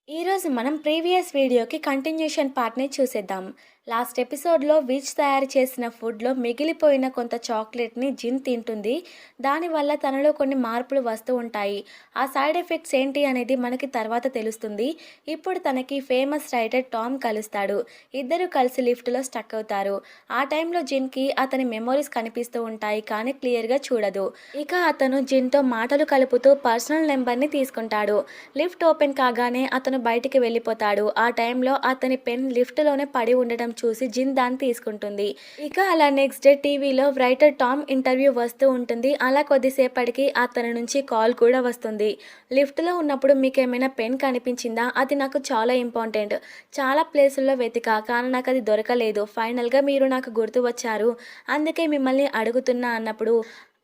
ఈరోజు మనం ప్రీవియస్ వీడియోకి కంటిన్యూషన్ పార్ట్ని చూసేద్దాం. లాస్ట్ ఎపిసోడ్లో విచ్ తయారు చేసిన ఫుడ్లో మిగిలిపోయిన కొంత చాక్లెట్ని జిన్ తింటుంది. దానివల్ల తనలో కొన్ని మార్పులు వస్తూ ఉంటాయి. ఆ సైడ్ ఎఫెక్ట్స్ ఏంటి అనేది మనకి తర్వాత తెలుస్తుంది. ఇప్పుడు తనకి ఫేమస్ రైటర్ టామ్ కలుస్తాడు. ఇద్దరు కలిసి లిఫ్ట్లో స్టక్ అవుతారు. ఆ టైంలో జిన్కి అతని మెమోరీస్ కనిపిస్తూ ఉంటాయి, కానీ క్లియర్గా చూడదు. ఇక అతను జిన్తో మాటలు కలుపుతూ పర్సనల్ నెంబర్ని తీసుకుంటాడు. లిఫ్ట్ ఓపెన్ కాగానే అతను బయటికి వెళ్ళిపోతాడు. ఆ టైంలో అతని పెన్ లిఫ్ట్లోనే పడి ఉండడం చూసి జిన్ దాన్ని తీసుకుంటుంది. ఇక అలా నెక్స్ట్ డే టీవీలో రైటర్ టామ్ ఇంటర్వ్యూ వస్తూ ఉంటుంది. అలా కొద్దిసేపటికి అతని నుంచి కాల్ కూడా వస్తుంది. లిఫ్ట్లో ఉన్నప్పుడు మీకేమైనా పెన్ కనిపించిందా? అది నాకు చాలా ఇంపార్టెంట్. చాలా ప్లేసుల్లో వెతికా, కానీ నాకు అది దొరకలేదు. ఫైనల్గా మీరు నాకు గుర్తు వచ్చారు, అందుకే మిమ్మల్ని అడుగుతున్నా అన్నప్పుడు,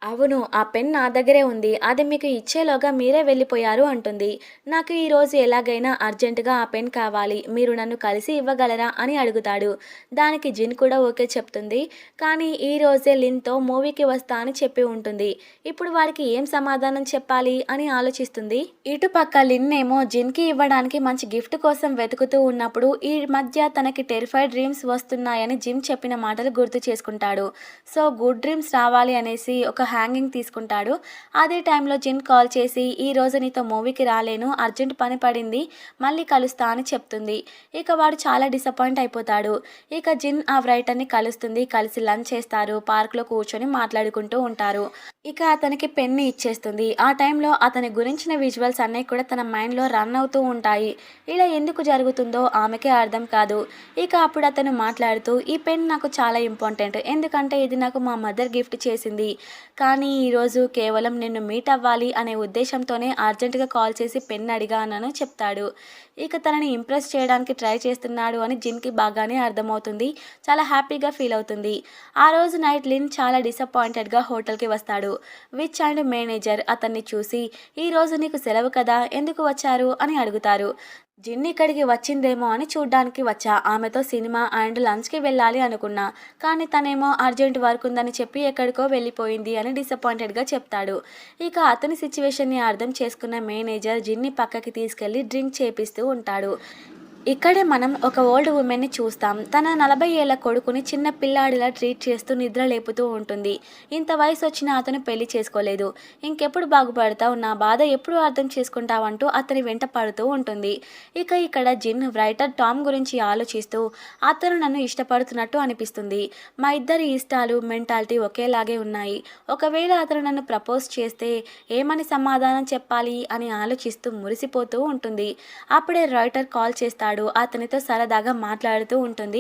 అవును, ఆ పెన్ నా దగ్గరే ఉంది. అది మీకు ఇచ్చేలోగా మీరే వెళ్ళిపోయారు అంటుంది. నాకు ఈరోజు ఎలాగైనా అర్జెంటుగా ఆ పెన్ కావాలి. మీరు నన్ను కలిసి ఇవ్వగలరా అని అడుగుతాడు. దానికి జిన్ కూడా ఓకే చెప్తుంది. కానీ ఈ రోజే లిన్తో మూవీకి వస్తా అని చెప్పి ఉంటుంది. ఇప్పుడు వారికి ఏం సమాధానం చెప్పాలి అని ఆలోచిస్తుంది. ఇటుపక్క లిన్ ఏమో జిన్కి ఇవ్వడానికి మంచి గిఫ్ట్ కోసం వెతుకుతూ ఉన్నప్పుడు ఈ మధ్య తనకి టెరిఫైడ్ డ్రీమ్స్ వస్తున్నాయని జిమ్ చెప్పిన మాటలు గుర్తు చేసుకుంటాడు. సో గుడ్ డ్రీమ్స్ రావాలి అనేసి ఒక హ్యాంగింగ్ తీసుకుంటాడు. అదే టైంలో జిన్ కాల్ చేసి, ఈ రోజు నీతో మూవీకి రాలేను, అర్జెంట్ పని పడింది, మళ్ళీ కలుస్తా అని చెప్తుంది. ఇక వాడు చాలా డిసప్పాయింట్ అయిపోతాడు. ఇక జిన్ ఆ రైటర్ని కలుస్తుంది. కలిసి లంచ్ చేస్తారు. పార్క్లో కూర్చొని మాట్లాడుకుంటూ ఉంటారు. ఇక అతనికి పెన్ని ఇచ్చేస్తుంది. ఆ టైంలో అతని గురించిన విజువల్స్ అన్నీ కూడా తన మైండ్లో రన్ అవుతూ ఉంటాయి. ఇలా ఎందుకు జరుగుతుందో ఆమెకే అర్థం కాదు. ఇక అప్పుడు అతను మాట్లాడుతూ, ఈ పెన్ నాకు చాలా ఇంపార్టెంట్, ఎందుకంటే ఇది నాకు మా మదర్ గిఫ్ట్ చేసింది. కానీ ఈరోజు కేవలం నిన్ను మీట్ అవ్వాలి అనే ఉద్దేశంతోనే అర్జెంటుగా కాల్ చేసి పెన్ అడిగానని చెప్తాడు. ఇక తనని ఇంప్రెస్ చేయడానికి ట్రై చేస్తున్నాడు అని జిన్కి బాగానే అర్థమవుతుంది. చాలా హ్యాపీగా ఫీల్ అవుతుంది. ఆ రోజు నైట్ లిన్ చాలా డిసప్పాయింటెడ్గా హోటల్కి వస్తాడు. విచ్ అండ్ మేనేజర్ అతన్ని చూసి, ఈ రోజు నీకు సెలవు కదా, ఎందుకు వచ్చారు అని అడుగుతారు. జిన్ ఇక్కడికి వచ్చిందేమో అని చూడ్డానికి వచ్చా. ఆమెతో సినిమా అండ్ లంచ్కి వెళ్ళాలి అనుకున్నా, కానీ తనేమో అర్జెంట్ వర్క్ ఉందని చెప్పి ఎక్కడికో వెళ్ళిపోయింది అని డిసప్పాయింటెడ్గా చెప్తాడు. ఇక అతని సిచ్యువేషన్ని అర్థం చేసుకున్న మేనేజర్ జిన్ని పక్కకి తీసుకెళ్లి డ్రింక్ చేపిస్తూ ఉంటాడు. ఇక్కడే మనం ఒక ఓల్డ్ ఉమెన్ని చూస్తాం. తన 40 ఏళ్ల కొడుకుని చిన్న పిల్లాడిలా ట్రీట్ చేస్తూ నిద్ర లేపుతూ ఉంటుంది. ఇంత వయసు వచ్చినా అతను పెళ్లి చేసుకోలేదు. ఇంకెప్పుడు బాగుపడతావు, నా బాధ ఎప్పుడు అర్థం చేసుకుంటావంటూ అతని వెంట పడుతూ ఉంటుంది. ఇక ఇక్కడ జిన్ రైటర్ టామ్ గురించి ఆలోచిస్తూ, అతను నన్ను ఇష్టపడుతున్నట్టు అనిపిస్తుంది. మా ఇద్దరి ఇష్టాలు, మెంటాలిటీ ఒకేలాగే ఉన్నాయి. ఒకవేళ అతను నన్ను ప్రపోజ్ చేస్తే ఏమని సమాధానం చెప్పాలి అని ఆలోచిస్తూ మురిసిపోతూ ఉంటుంది. అప్పుడే రైటర్ కాల్ చేస్తాడు. అతనితో సరదాగా మాట్లాడుతూ ఉంటుంది.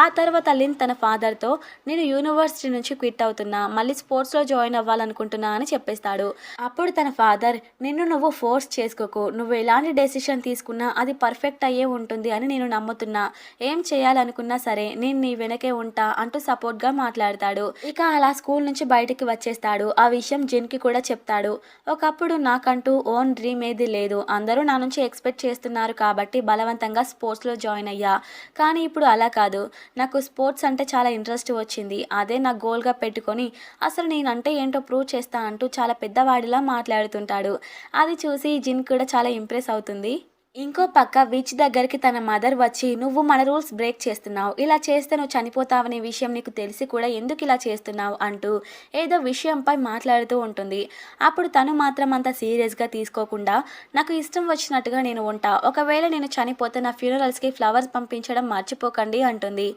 ఆ తర్వాత లిన్ తన ఫాదర్తో, నేను యూనివర్సిటీ నుంచి క్విట్ అవుతున్నా, మళ్ళీ స్పోర్ట్స్లో జాయిన్ అవ్వాలనుకుంటున్నా అని చెప్పేస్తాడు. అప్పుడు తన ఫాదర్, నిన్ను నువ్వు ఫోర్స్ చేసుకోకు, నువ్వు ఎలాంటి డెసిషన్ తీసుకున్నా అది పర్ఫెక్ట్ అయ్యే ఉంటుంది అని నేను నమ్ముతున్నా. ఏం చేయాలనుకున్నా సరే నేను నీ వెనకే ఉంటా అంటూ సపోర్ట్గా మాట్లాడతాడు. ఇక అలా స్కూల్ నుంచి బయటికి వచ్చేస్తాడు. ఆ విషయం జిన్కి కూడా చెప్తాడు. ఒకప్పుడు నాకంటూ ఓన్ డ్రీమ్ ఏది లేదు, అందరూ నా నుంచి ఎక్స్పెక్ట్ చేస్తున్నారు కాబట్టి బలవంతంగా స్పోర్ట్స్లో జాయిన్ అయ్యా. కానీ ఇప్పుడు అలా కాదు, నాకు స్పోర్ట్స్ అంటే చాలా ఇంట్రెస్ట్ వచ్చింది. అదే నా గోల్గా పెట్టుకొని అసలు నేనంటే ఏంటో ప్రూవ్ చేస్తా అంటూ చాలా పెద్దవాడిలా మాట్లాడుతుంటాడు. అది చూసి జిన్ కూడా చాలా ఇంప్రెస్ అవుతుంది. ఇంకో పక్క విచ్ దగ్గరికి తన మదర్ వచ్చి, నువ్వు మన రూల్స్ బ్రేక్ చేస్తున్నావు, ఇలా చేస్తే నువ్వు చనిపోతావనే విషయం నీకు తెలిసి కూడా ఎందుకు ఇలా చేస్తున్నావు అంటూ ఏదో విషయంపై మాట్లాడుతూ ఉంటుంది. అప్పుడు తను మాత్రం అంత సీరియస్గా తీసుకోకుండా, నాకు ఇష్టం వచ్చినట్టుగా నేను ఉంటా, ఒకవేళ నేను చనిపోతే నా ఫ్యూనరల్స్కి ఫ్లవర్స్ పంపించడం మర్చిపోకండి అంటుంది.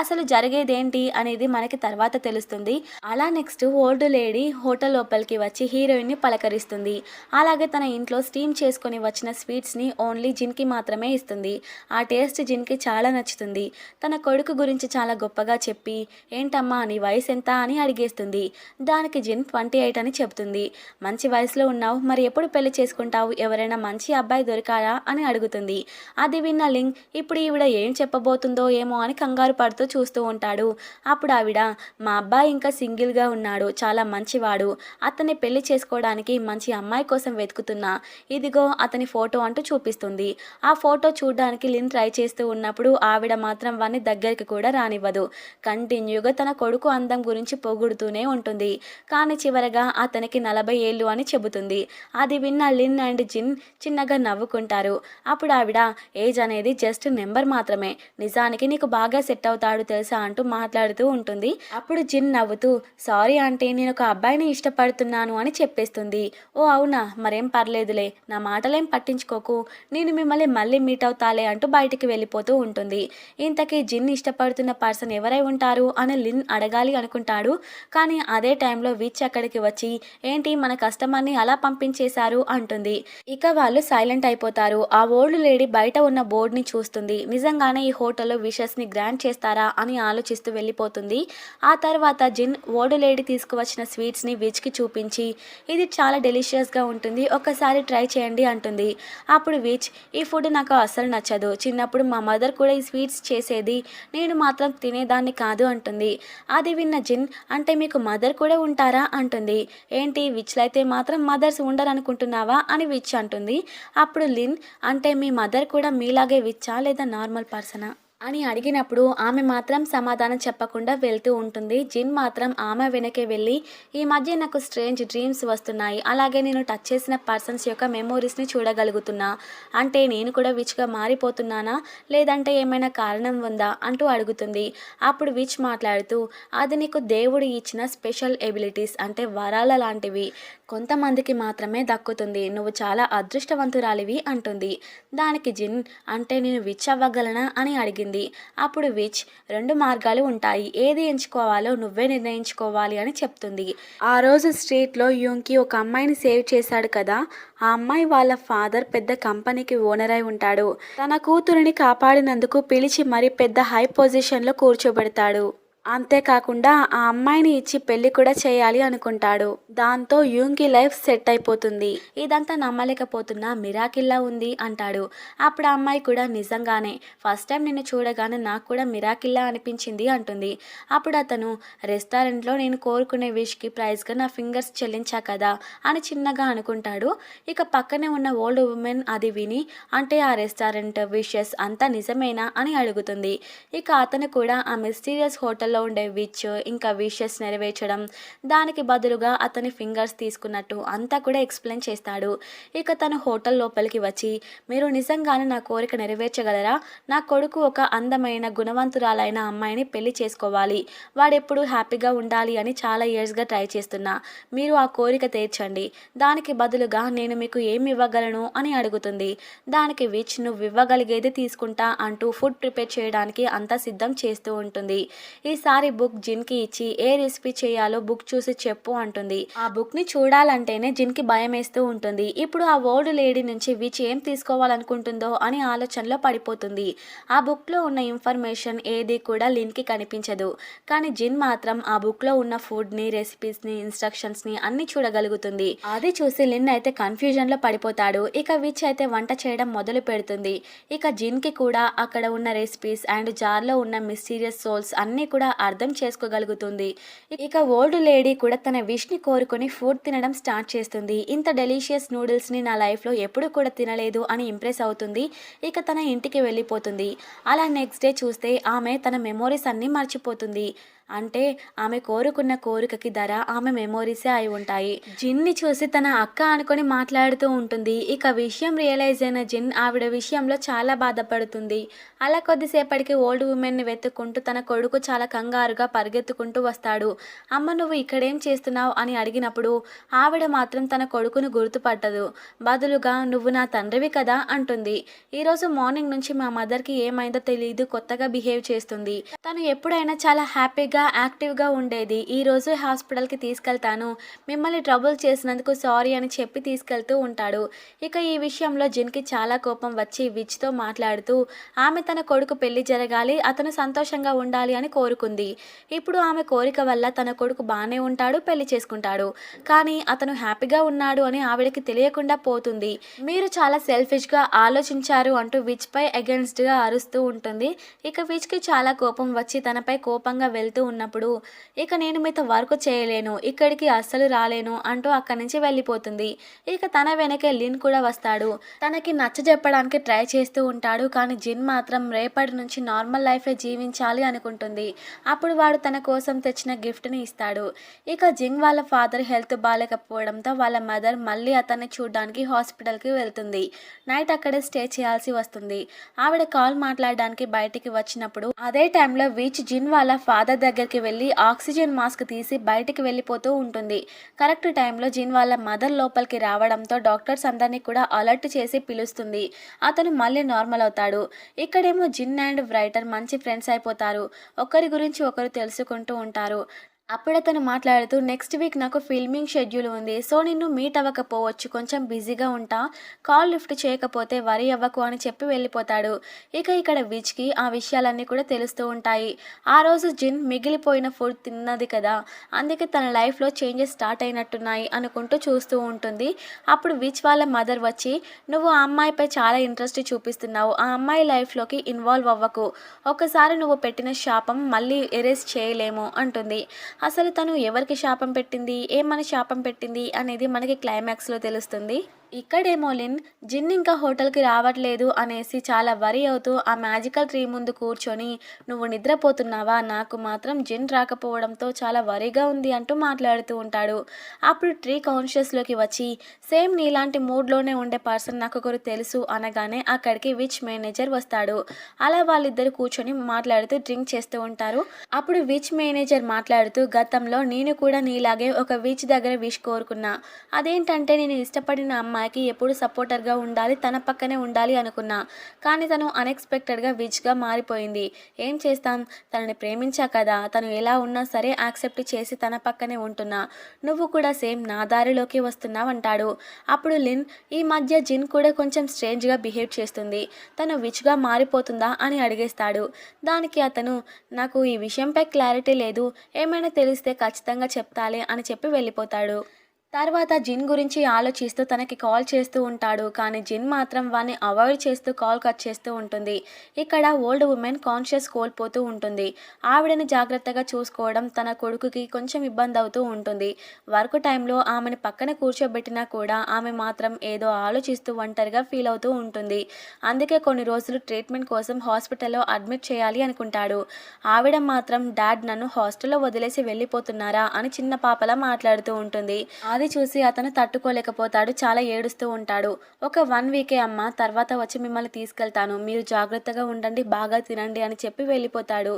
అసలు జరిగేదేంటి అనేది మనకి తర్వాత తెలుస్తుంది. అలా నెక్స్ట్ ఓల్డ్ లేడీ హోటల్ లోపలికి వచ్చి హీరోయిన్ని పలకరిస్తుంది. అలాగే తన ఇంట్లో స్టీమ్ చేసుకొని వచ్చిన స్వీట్స్ని ఓన్లీ జిన్కి మాత్రమే ఇస్తుంది. ఆ టేస్ట్ జిన్కి చాలా నచ్చుతుంది. తన కొడుకు గురించి చాలా గొప్పగా చెప్పి, ఏంటమ్మా నీ వయసు ఎంత అని అడిగేస్తుంది. దానికి జిన్ 28 అని చెప్తుంది. మంచి వయసులో ఉన్నావు, మరి ఎప్పుడు పెళ్లి చేసుకుంటావు, ఎవరైనా మంచి అబ్బాయి దొరికారా అని అడుగుతుంది. అది విన్న లింగ్, ఇప్పుడు ఈవిడ ఏం చెప్పబోతుందో ఏమో అని కంగారు పడుతూ చూస్తూ ఉంటాడు. అప్పుడు ఆవిడ, మా అబ్బాయి ఇంకా సింగిల్గా ఉన్నాడు, చాలా మంచివాడు, అతన్ని పెళ్లి చేసుకోవడానికి మంచి అమ్మాయి కోసం వెతుకుతున్నా, ఇదిగో అతని ఫోటో అంటూ చూపిస్తుంది. ఉంటుంది. ఆ ఫోటో చూడ్డానికి లిన్ ట్రై చేస్తూ ఉన్నప్పుడు ఆవిడ మాత్రం వాన్ని దగ్గరికి కూడా రానివ్వదు. కంటిన్యూగా తన కొడుకు అందం గురించి పొగుడుతూనే ఉంటుంది. కానీ చివరగా అతనికి 40 ఏళ్ళు అని చెబుతుంది. అది విన్న లిన్ అండ్ జిన్ చిన్నగా నవ్వుకుంటారు. అప్పుడు ఆవిడ ఏజ్ అనేది జస్ట్ నెంబర్ మాత్రమే, నిజానికి నీకు బాగా సెట్ అవుతాడు తెలుసా అంటూ మాట్లాడుతూ ఉంటుంది. అప్పుడు జిన్ నవ్వుతూ సారీ ఆంటీ, నేను ఒక అబ్బాయిని ఇష్టపడుతున్నాను అని చెప్పేస్తుంది. ఓ అవునా, మరేం పర్లేదులే, నా మాటలేం పట్టించుకోకు, నేను మిమ్మల్ని మళ్ళీ మీట్ అవుతాలే అంటూ బయటికి వెళ్ళిపోతూ ఉంటుంది. ఇంతకీ జిన్ ఇష్టపడుతున్న పర్సన్ ఎవరై ఉంటారు అని లిన్ అడగాలి అనుకుంటాడు. కానీ అదే టైంలో విచ్ అక్కడికి వచ్చి ఏంటి మన కస్టమర్ని అలా పంపించేశారు అంటుంది. ఇక వాళ్ళు సైలెంట్ అయిపోతారు. ఆ ఓల్డ్ లేడీ బయట ఉన్న బోర్డుని చూస్తుంది. నిజంగానే ఈ హోటల్లో విషెస్ని గ్రాంట్ చేస్తారా అని ఆలోచిస్తూ వెళ్ళిపోతుంది. ఆ తర్వాత జిన్ ఓల్డ్ లేడీ తీసుకువచ్చిన స్వీట్స్ని విచ్కి చూపించి ఇది చాలా డెలిషియస్గా ఉంటుంది, ఒక్కసారి ట్రై చేయండి అంటుంది. అప్పుడు విచ్ ఈ ఫుడ్ నాకు అస్సలు నచ్చదు, చిన్నప్పుడు మా మదర్ కూడా ఈ స్వీట్స్ చేసేది, నేను మాత్రం తినేదాన్ని కాదు అంటుంది. అది విన్న జిన్ అంటే మీకు మదర్ కూడా ఉంటారా అంటుంది. ఏంటి విచ్లో అయితే మాత్రం మదర్స్ ఉండరనుకుంటున్నావా అని విచ్ అంటుంది. అప్పుడు లిన్ అంటే మీ మదర్ కూడా మీలాగే విచ్చా లేదా నార్మల్ పర్సనా అని అడిగినప్పుడు ఆమె మాత్రం సమాధానం చెప్పకుండా వెళ్తూ ఉంటుంది. జిన్ మాత్రం ఆమె వెనకే వెళ్ళి ఈ మధ్య నాకు స్ట్రేంజ్ డ్రీమ్స్ వస్తున్నాయి, అలాగే నేను టచ్ చేసిన పర్సన్స్ యొక్క మెమోరీస్ని చూడగలుగుతున్నా, అంటే నేను కూడా విచ్గా మారిపోతున్నానా లేదంటే ఏమైనా కారణం ఉందా అంటూ అడుగుతుంది. అప్పుడు విచ్ మాట్లాడుతూ అది నీకు దేవుడు ఇచ్చిన స్పెషల్ ఎబిలిటీస్, అంటే వరాల లాంటివి, కొంతమందికి మాత్రమే దక్కుతుంది, నువ్వు చాలా అదృష్టవంతురాలివి అంటుంది. దానికి జిన్ అంటే నేను విచ్ అవ్వగలనా అని అడిగింది. అప్పుడు విచ్ 2 మార్గాలు ఉంటాయి, ఏది ఎంచుకోవాలో నువ్వే నిర్ణయించుకోవాలి అని చెప్తుంది. ఆ రోజు స్ట్రీట్లో యూంకి ఒక అమ్మాయిని సేవ్ చేశాడు కదా, ఆ అమ్మాయి వాళ్ళ ఫాదర్ పెద్ద కంపెనీకి ఓనర్ అయి ఉంటాడు. తన కూతురిని కాపాడినందుకు పిలిచి మరీ పెద్ద హై పొజిషన్లో కూర్చోబెడతాడు. అంతేకాకుండా ఆ అమ్మాయిని ఇచ్చి పెళ్లి కూడా చేయాలి అనుకుంటాడు. దాంతో యూంకి లైఫ్ సెట్ అయిపోతుంది. ఇదంతా నమ్మలేకపోతున్నా మిరాకిల్లా ఉంది అంటాడు. అప్పుడు ఆ అమ్మాయి కూడా నిజంగానే ఫస్ట్ టైం నిన్ను చూడగానే నాకు కూడా మిరాకిల్లా అనిపించింది అంటుంది. అప్పుడు అతను రెస్టారెంట్లో నేను కోరుకునే విష్కి ప్రైజ్గా నా ఫింగర్స్ చెల్లించా కదా అని చిన్నగా అనుకుంటాడు. ఇక పక్కనే ఉన్న ఓల్డ్ ఉమెన్ అది విని అంటే ఆ రెస్టారెంట్ విషెస్ అంతా నిజమేనా అని అడుగుతుంది. ఇక అతను కూడా ఆ మిస్టీరియస్ హోటల్ ఉండే విచ్ ఇంకా విషెస్ నెరవేర్చడం, దానికి బదులుగా అతని ఫింగర్స్ తీసుకున్నట్టు అంతా కూడా ఎక్స్ప్లెయిన్ చేస్తాడు. ఇక తను హోటల్ లోపలికి వచ్చి మీరు నిజంగానే నా కోరిక నెరవేర్చగలరా, నా కొడుకు ఒక అందమైన గుణవంతురాలైన అమ్మాయిని పెళ్లి చేసుకోవాలి, వాడెప్పుడు హ్యాపీగా ఉండాలి అని చాలా ఇయర్స్గా ట్రై చేస్తున్నా, మీరు ఆ కోరిక తీర్చండి, దానికి బదులుగా నేను మీకు ఏమి ఇవ్వగలను అని అడుగుతుంది. దానికి విచ్ నువ్వు ఇవ్వగలిగేది తీసుకుంటా అంటూ ఫుడ్ ప్రిపేర్ చేయడానికి అంతా సిద్ధం చేస్తూ ఉంటుంది. ఈసారి బుక్ జిన్కి ఇచ్చి ఏ రెసిపీ చేయాలో బుక్ చూసి చెప్పు అంటుంది. ఆ బుక్ని చూడాలంటేనే జిన్కి భయం వేస్తూ ఉంటుంది. ఇప్పుడు ఆ ఓల్డ్ లేడీ నుంచి విచ్ ఏం తీసుకోవాలనుకుంటుందో అని ఆలోచనలో పడిపోతుంది. ఆ బుక్లో ఉన్న ఇన్ఫర్మేషన్ ఏది కూడా లిన్కి కనిపించదు. కానీ జిన్ మాత్రం ఆ బుక్లో ఉన్న ఫుడ్ని, రెసిపీస్ని, ఇన్స్ట్రక్షన్స్ని అన్ని చూడగలుగుతుంది. అది చూసి లిన్ అయితే కన్ఫ్యూజన్లో పడిపోతాడు. ఇక విచ్ అయితే వంట చేయడం మొదలు పెడుతుంది. ఇక జిన్కి కూడా అక్కడ ఉన్న రెసిపీస్ అండ్ జార్లో ఉన్న మిస్టీరియస్ సోల్స్ అన్నీ కూడా అర్థం చేసుకోగలుగుతుంది. ఇక ఓల్డ్ లేడీ కూడా తన విష్ని కోరుకొని ఫుడ్ తినడం స్టార్ట్ చేస్తుంది. ఇంత డెలీషియస్ నూడిల్స్ని నా లైఫ్లో ఎప్పుడు కూడా తినలేదు అని ఇంప్రెస్ అవుతుంది. ఇక తన ఇంటికి వెళ్ళిపోతుంది. అలా నెక్స్ట్ డే చూస్తే ఆమె తన మెమోరీస్ అన్నీ మర్చిపోతుంది. అంటే ఆమె కోరుకున్న కోరికకి ధర ఆమె మెమోరీసే అయి ఉంటాయి. జిన్ని చూసి తన అక్క అనుకొని మాట్లాడుతూ ఉంటుంది. ఇక విషయం రియలైజ్ అయిన జిన్ ఆవిడ విషయంలో చాలా బాధపడుతుంది. అలా కొద్దిసేపటికి ఓల్డ్ ఉమెన్ని వెతుక్కుంటూ తన కొడుకు చాలా కంగారుగా పరిగెత్తుకుంటూ వస్తాడు. అమ్మ నువ్వు ఇక్కడేం చేస్తున్నావు అని అడిగినప్పుడు ఆవిడ మాత్రం తన కొడుకును గుర్తుపట్టదు. బదులుగా నువ్వు నా తండ్రివి కదా అంటుంది. ఈరోజు మార్నింగ్ నుంచి మా మదర్కి ఏమైందో తెలియదు, కొత్తగా బిహేవ్ చేస్తుంది, తను ఎప్పుడైనా చాలా హ్యాపీగా యాక్టివ్గా ఉండేది, ఈ రోజు హాస్పిటల్కి తీసుకెళ్తాను, మిమ్మల్ని ట్రబుల్ చేసినందుకు సారీ అని చెప్పి తీసుకెళ్తూ ఉంటాడు. ఇక ఈ విషయంలో జిన్కి చాలా కోపం వచ్చి విచ్తో మాట్లాడుతూ ఆమె తన కొడుకు పెళ్లి జరగాలి, అతను సంతోషంగా ఉండాలి అని కోరుకుంది. ఇప్పుడు ఆమె కోరిక వల్ల తన కొడుకు బాగానే ఉంటాడు, పెళ్లి చేసుకుంటాడు, కానీ అతను హ్యాపీగా ఉన్నాడు అని ఆవిడకి తెలియకుండా పోతుంది. మీరు చాలా సెల్ఫిష్గా ఆలోచించారు అంటూ విచ్ పై అగెన్స్ట్గా అరుస్తూ ఉంటుంది. ఇక విచ్కి చాలా కోపం వచ్చి తనపై కోపంగా వెళ్తూ ఉన్నప్పుడు ఇక నేను మీతో వర్క్ చేయలేను, ఇక్కడికి అస్సలు రాలేను అంటూ అక్కడి నుంచి వెళ్ళిపోతుంది. ఇక తన వెనకే లిన్ కూడా వస్తాడు. తనకి నచ్చజెప్పడానికి ట్రై చేస్తూ ఉంటాడు. కానీ జిన్ మాత్రం రేపటి నుంచి నార్మల్ లైఫే జీవించాలి అనుకుంటుంది. అప్పుడు వాడు తన కోసం తెచ్చిన గిఫ్ట్ని ఇస్తాడు. ఇక జింగ్ వాళ్ళ ఫాదర్ హెల్త్ బాగాలేకపోవడంతో వాళ్ళ మదర్ మళ్ళీ అతన్ని చూడడానికి హాస్పిటల్కి వెళ్తుంది. నైట్ అక్కడే స్టే చేయాల్సి వస్తుంది. ఆవిడ కాల్ మాట్లాడడానికి బయటికి వచ్చినప్పుడు అదే టైంలో విచ్ జిన్ వాళ్ళ ఫాదర్ దగ్గరికి వెళ్ళి ఆక్సిజన్ మాస్క్ తీసి బయటికి వెళ్ళిపోతూ ఉంటుంది. కరెక్ట్ టైంలో జిన్ వాళ్ళ మదర్ లోపలికి రావడంతో డాక్టర్స్ అందరినీ కూడా అలర్ట్ చేసి పిలుస్తుంది. అతను మళ్ళీ నార్మల్ అవుతాడు. ఇక్కడేమో జిన్ అండ్ బ్రైటర్ మంచి ఫ్రెండ్స్ అయిపోతారు. ఒకరి గురించి ఒకరు తెలుసుకుంటూ ఉంటారు. అప్పుడు అతను మాట్లాడుతూ నెక్స్ట్ వీక్ నాకు ఫిల్మింగ్ షెడ్యూల్ ఉంది, సో నిన్ను మీట్ అవ్వకపోవచ్చు, కొంచెం బిజీగా ఉంటా, కాల్ లిఫ్ట్ చేయకపోతే వరీ అవ్వకు అని చెప్పి వెళ్ళిపోతాడు. ఇక ఇక్కడ విచ్కి ఆ విషయాలన్నీ కూడా తెలుస్తూ ఉంటాయి. ఆ రోజు జిన్ మిగిలిపోయిన ఫుడ్ తిన్నది కదా, అందుకే తన లైఫ్లో చేంజెస్ స్టార్ట్ అయినట్టున్నాయి అనుకుంటూ చూస్తూ ఉంటుంది. అప్పుడు విచ్ వాళ్ళ మదర్ వచ్చి నువ్వు ఆ అమ్మాయిపై చాలా ఇంట్రెస్ట్ చూపిస్తున్నావు, ఆ అమ్మాయి లైఫ్లోకి ఇన్వాల్వ్ అవ్వకు, ఒకసారి నువ్వు పెట్టిన శాపం మళ్ళీ ఎరేస్ చేయలేము అంటుంది. అసలు తను ఎవరికి శాపం పెట్టింది, ఏమని శాపం పెట్టింది అనేది మనకి క్లైమాక్స్లో తెలుస్తుంది. ఇక్కడేమో లిన్ జిన్ ఇంకా హోటల్కి రావట్లేదు అనేసి చాలా వరీ అవుతూ ఆ మ్యాజికల్ ట్రీ ముందు కూర్చొని నువ్వు నిద్రపోతున్నావా, నాకు మాత్రం జిన్ రాకపోవడంతో చాలా వరీగా ఉంది అంటూ మాట్లాడుతూ ఉంటాడు. అప్పుడు ట్రీ కాన్షియస్లోకి వచ్చి సేమ్ నీలాంటి మూడ్లోనే ఉండే పర్సన్ నాకు ఒకరు తెలుసు అనగానే అక్కడికి విచ్ మేనేజర్ వస్తాడు. అలా వాళ్ళిద్దరు కూర్చొని మాట్లాడుతూ డ్రింక్ చేస్తూ ఉంటారు. అప్పుడు విచ్ మేనేజర్ మాట్లాడుతూ గతంలో నేను కూడా నీలాగే ఒక విచ్ దగ్గర విష్ కోరుకున్నా, అదేంటంటే నేను ఇష్టపడిన అమ్మాయికి ఎప్పుడు సపోర్టర్గా ఉండాలి, తన పక్కనే ఉండాలి అనుకున్నా, కానీ తను అన్ఎక్స్పెక్టెడ్గా విచ్గా మారిపోయింది. ఏం చేస్తాం, తనని ప్రేమించా కదా, తను ఎలా ఉన్నా సరే యాక్సెప్ట్ చేసి తన పక్కనే ఉంటున్నా, నువ్వు కూడా సేమ్ నా దారిలోకి వస్తున్నావు అంటాడు. అప్పుడు లిన్ ఈ మధ్య జిన్ కూడా కొంచెం స్ట్రేంజ్గా బిహేవ్ చేస్తుంది, తను విచ్గా మారిపోతుందా అని అడిగేస్తాడు. దానికి అతను నాకు ఈ విషయంపై క్లారిటీ లేదు, ఏమైనా తెలిస్తే ఖచ్చితంగా చెప్తాలే అని చెప్పి వెళ్ళిపోతాడు. తర్వాత జిన్ గురించి ఆలోచిస్తూ తనకి కాల్ చేస్తూ ఉంటాడు. కానీ జిన్ మాత్రం వాడిని అవాయిడ్ చేస్తూ కాల్ కట్ చేస్తూ ఉంటుంది. ఇక్కడ ఓల్డ్ ఉమెన్ కాన్షియస్ కోల్పోతూ ఉంటుంది. ఆవిడని జాగ్రత్తగా చూసుకోవడం తన కొడుకుకి కొంచెం ఇబ్బంది అవుతూ ఉంటుంది. వర్క్ టైంలో ఆమెను పక్కన కూర్చోబెట్టినా కూడా ఆమె మాత్రం ఏదో ఆలోచిస్తూ ఒంటరిగా ఫీల్ అవుతూ ఉంటుంది. అందుకే కొన్ని రోజులు ట్రీట్మెంట్ కోసం హాస్పిటల్లో అడ్మిట్ చేయాలి అనుకుంటాడు. ఆవిడ మాత్రం డాడ్ నన్ను హాస్టల్లో వదిలేసి వెళ్ళిపోతున్నారా అని చిన్న పాపలా మాట్లాడుతూ ఉంటుంది. అది చూసి అతను తట్టుకోలేకపోతాడు, చాలా ఏడుస్తూ ఉంటాడు. ఒక 1 వీకే అమ్మ, తర్వాత వచ్చి మిమ్మల్ని తీసుకెళ్తాను, మీరు జాగ్రత్తగా ఉండండి, బాగా తినండి అని చెప్పి వెళ్ళిపోతాడు.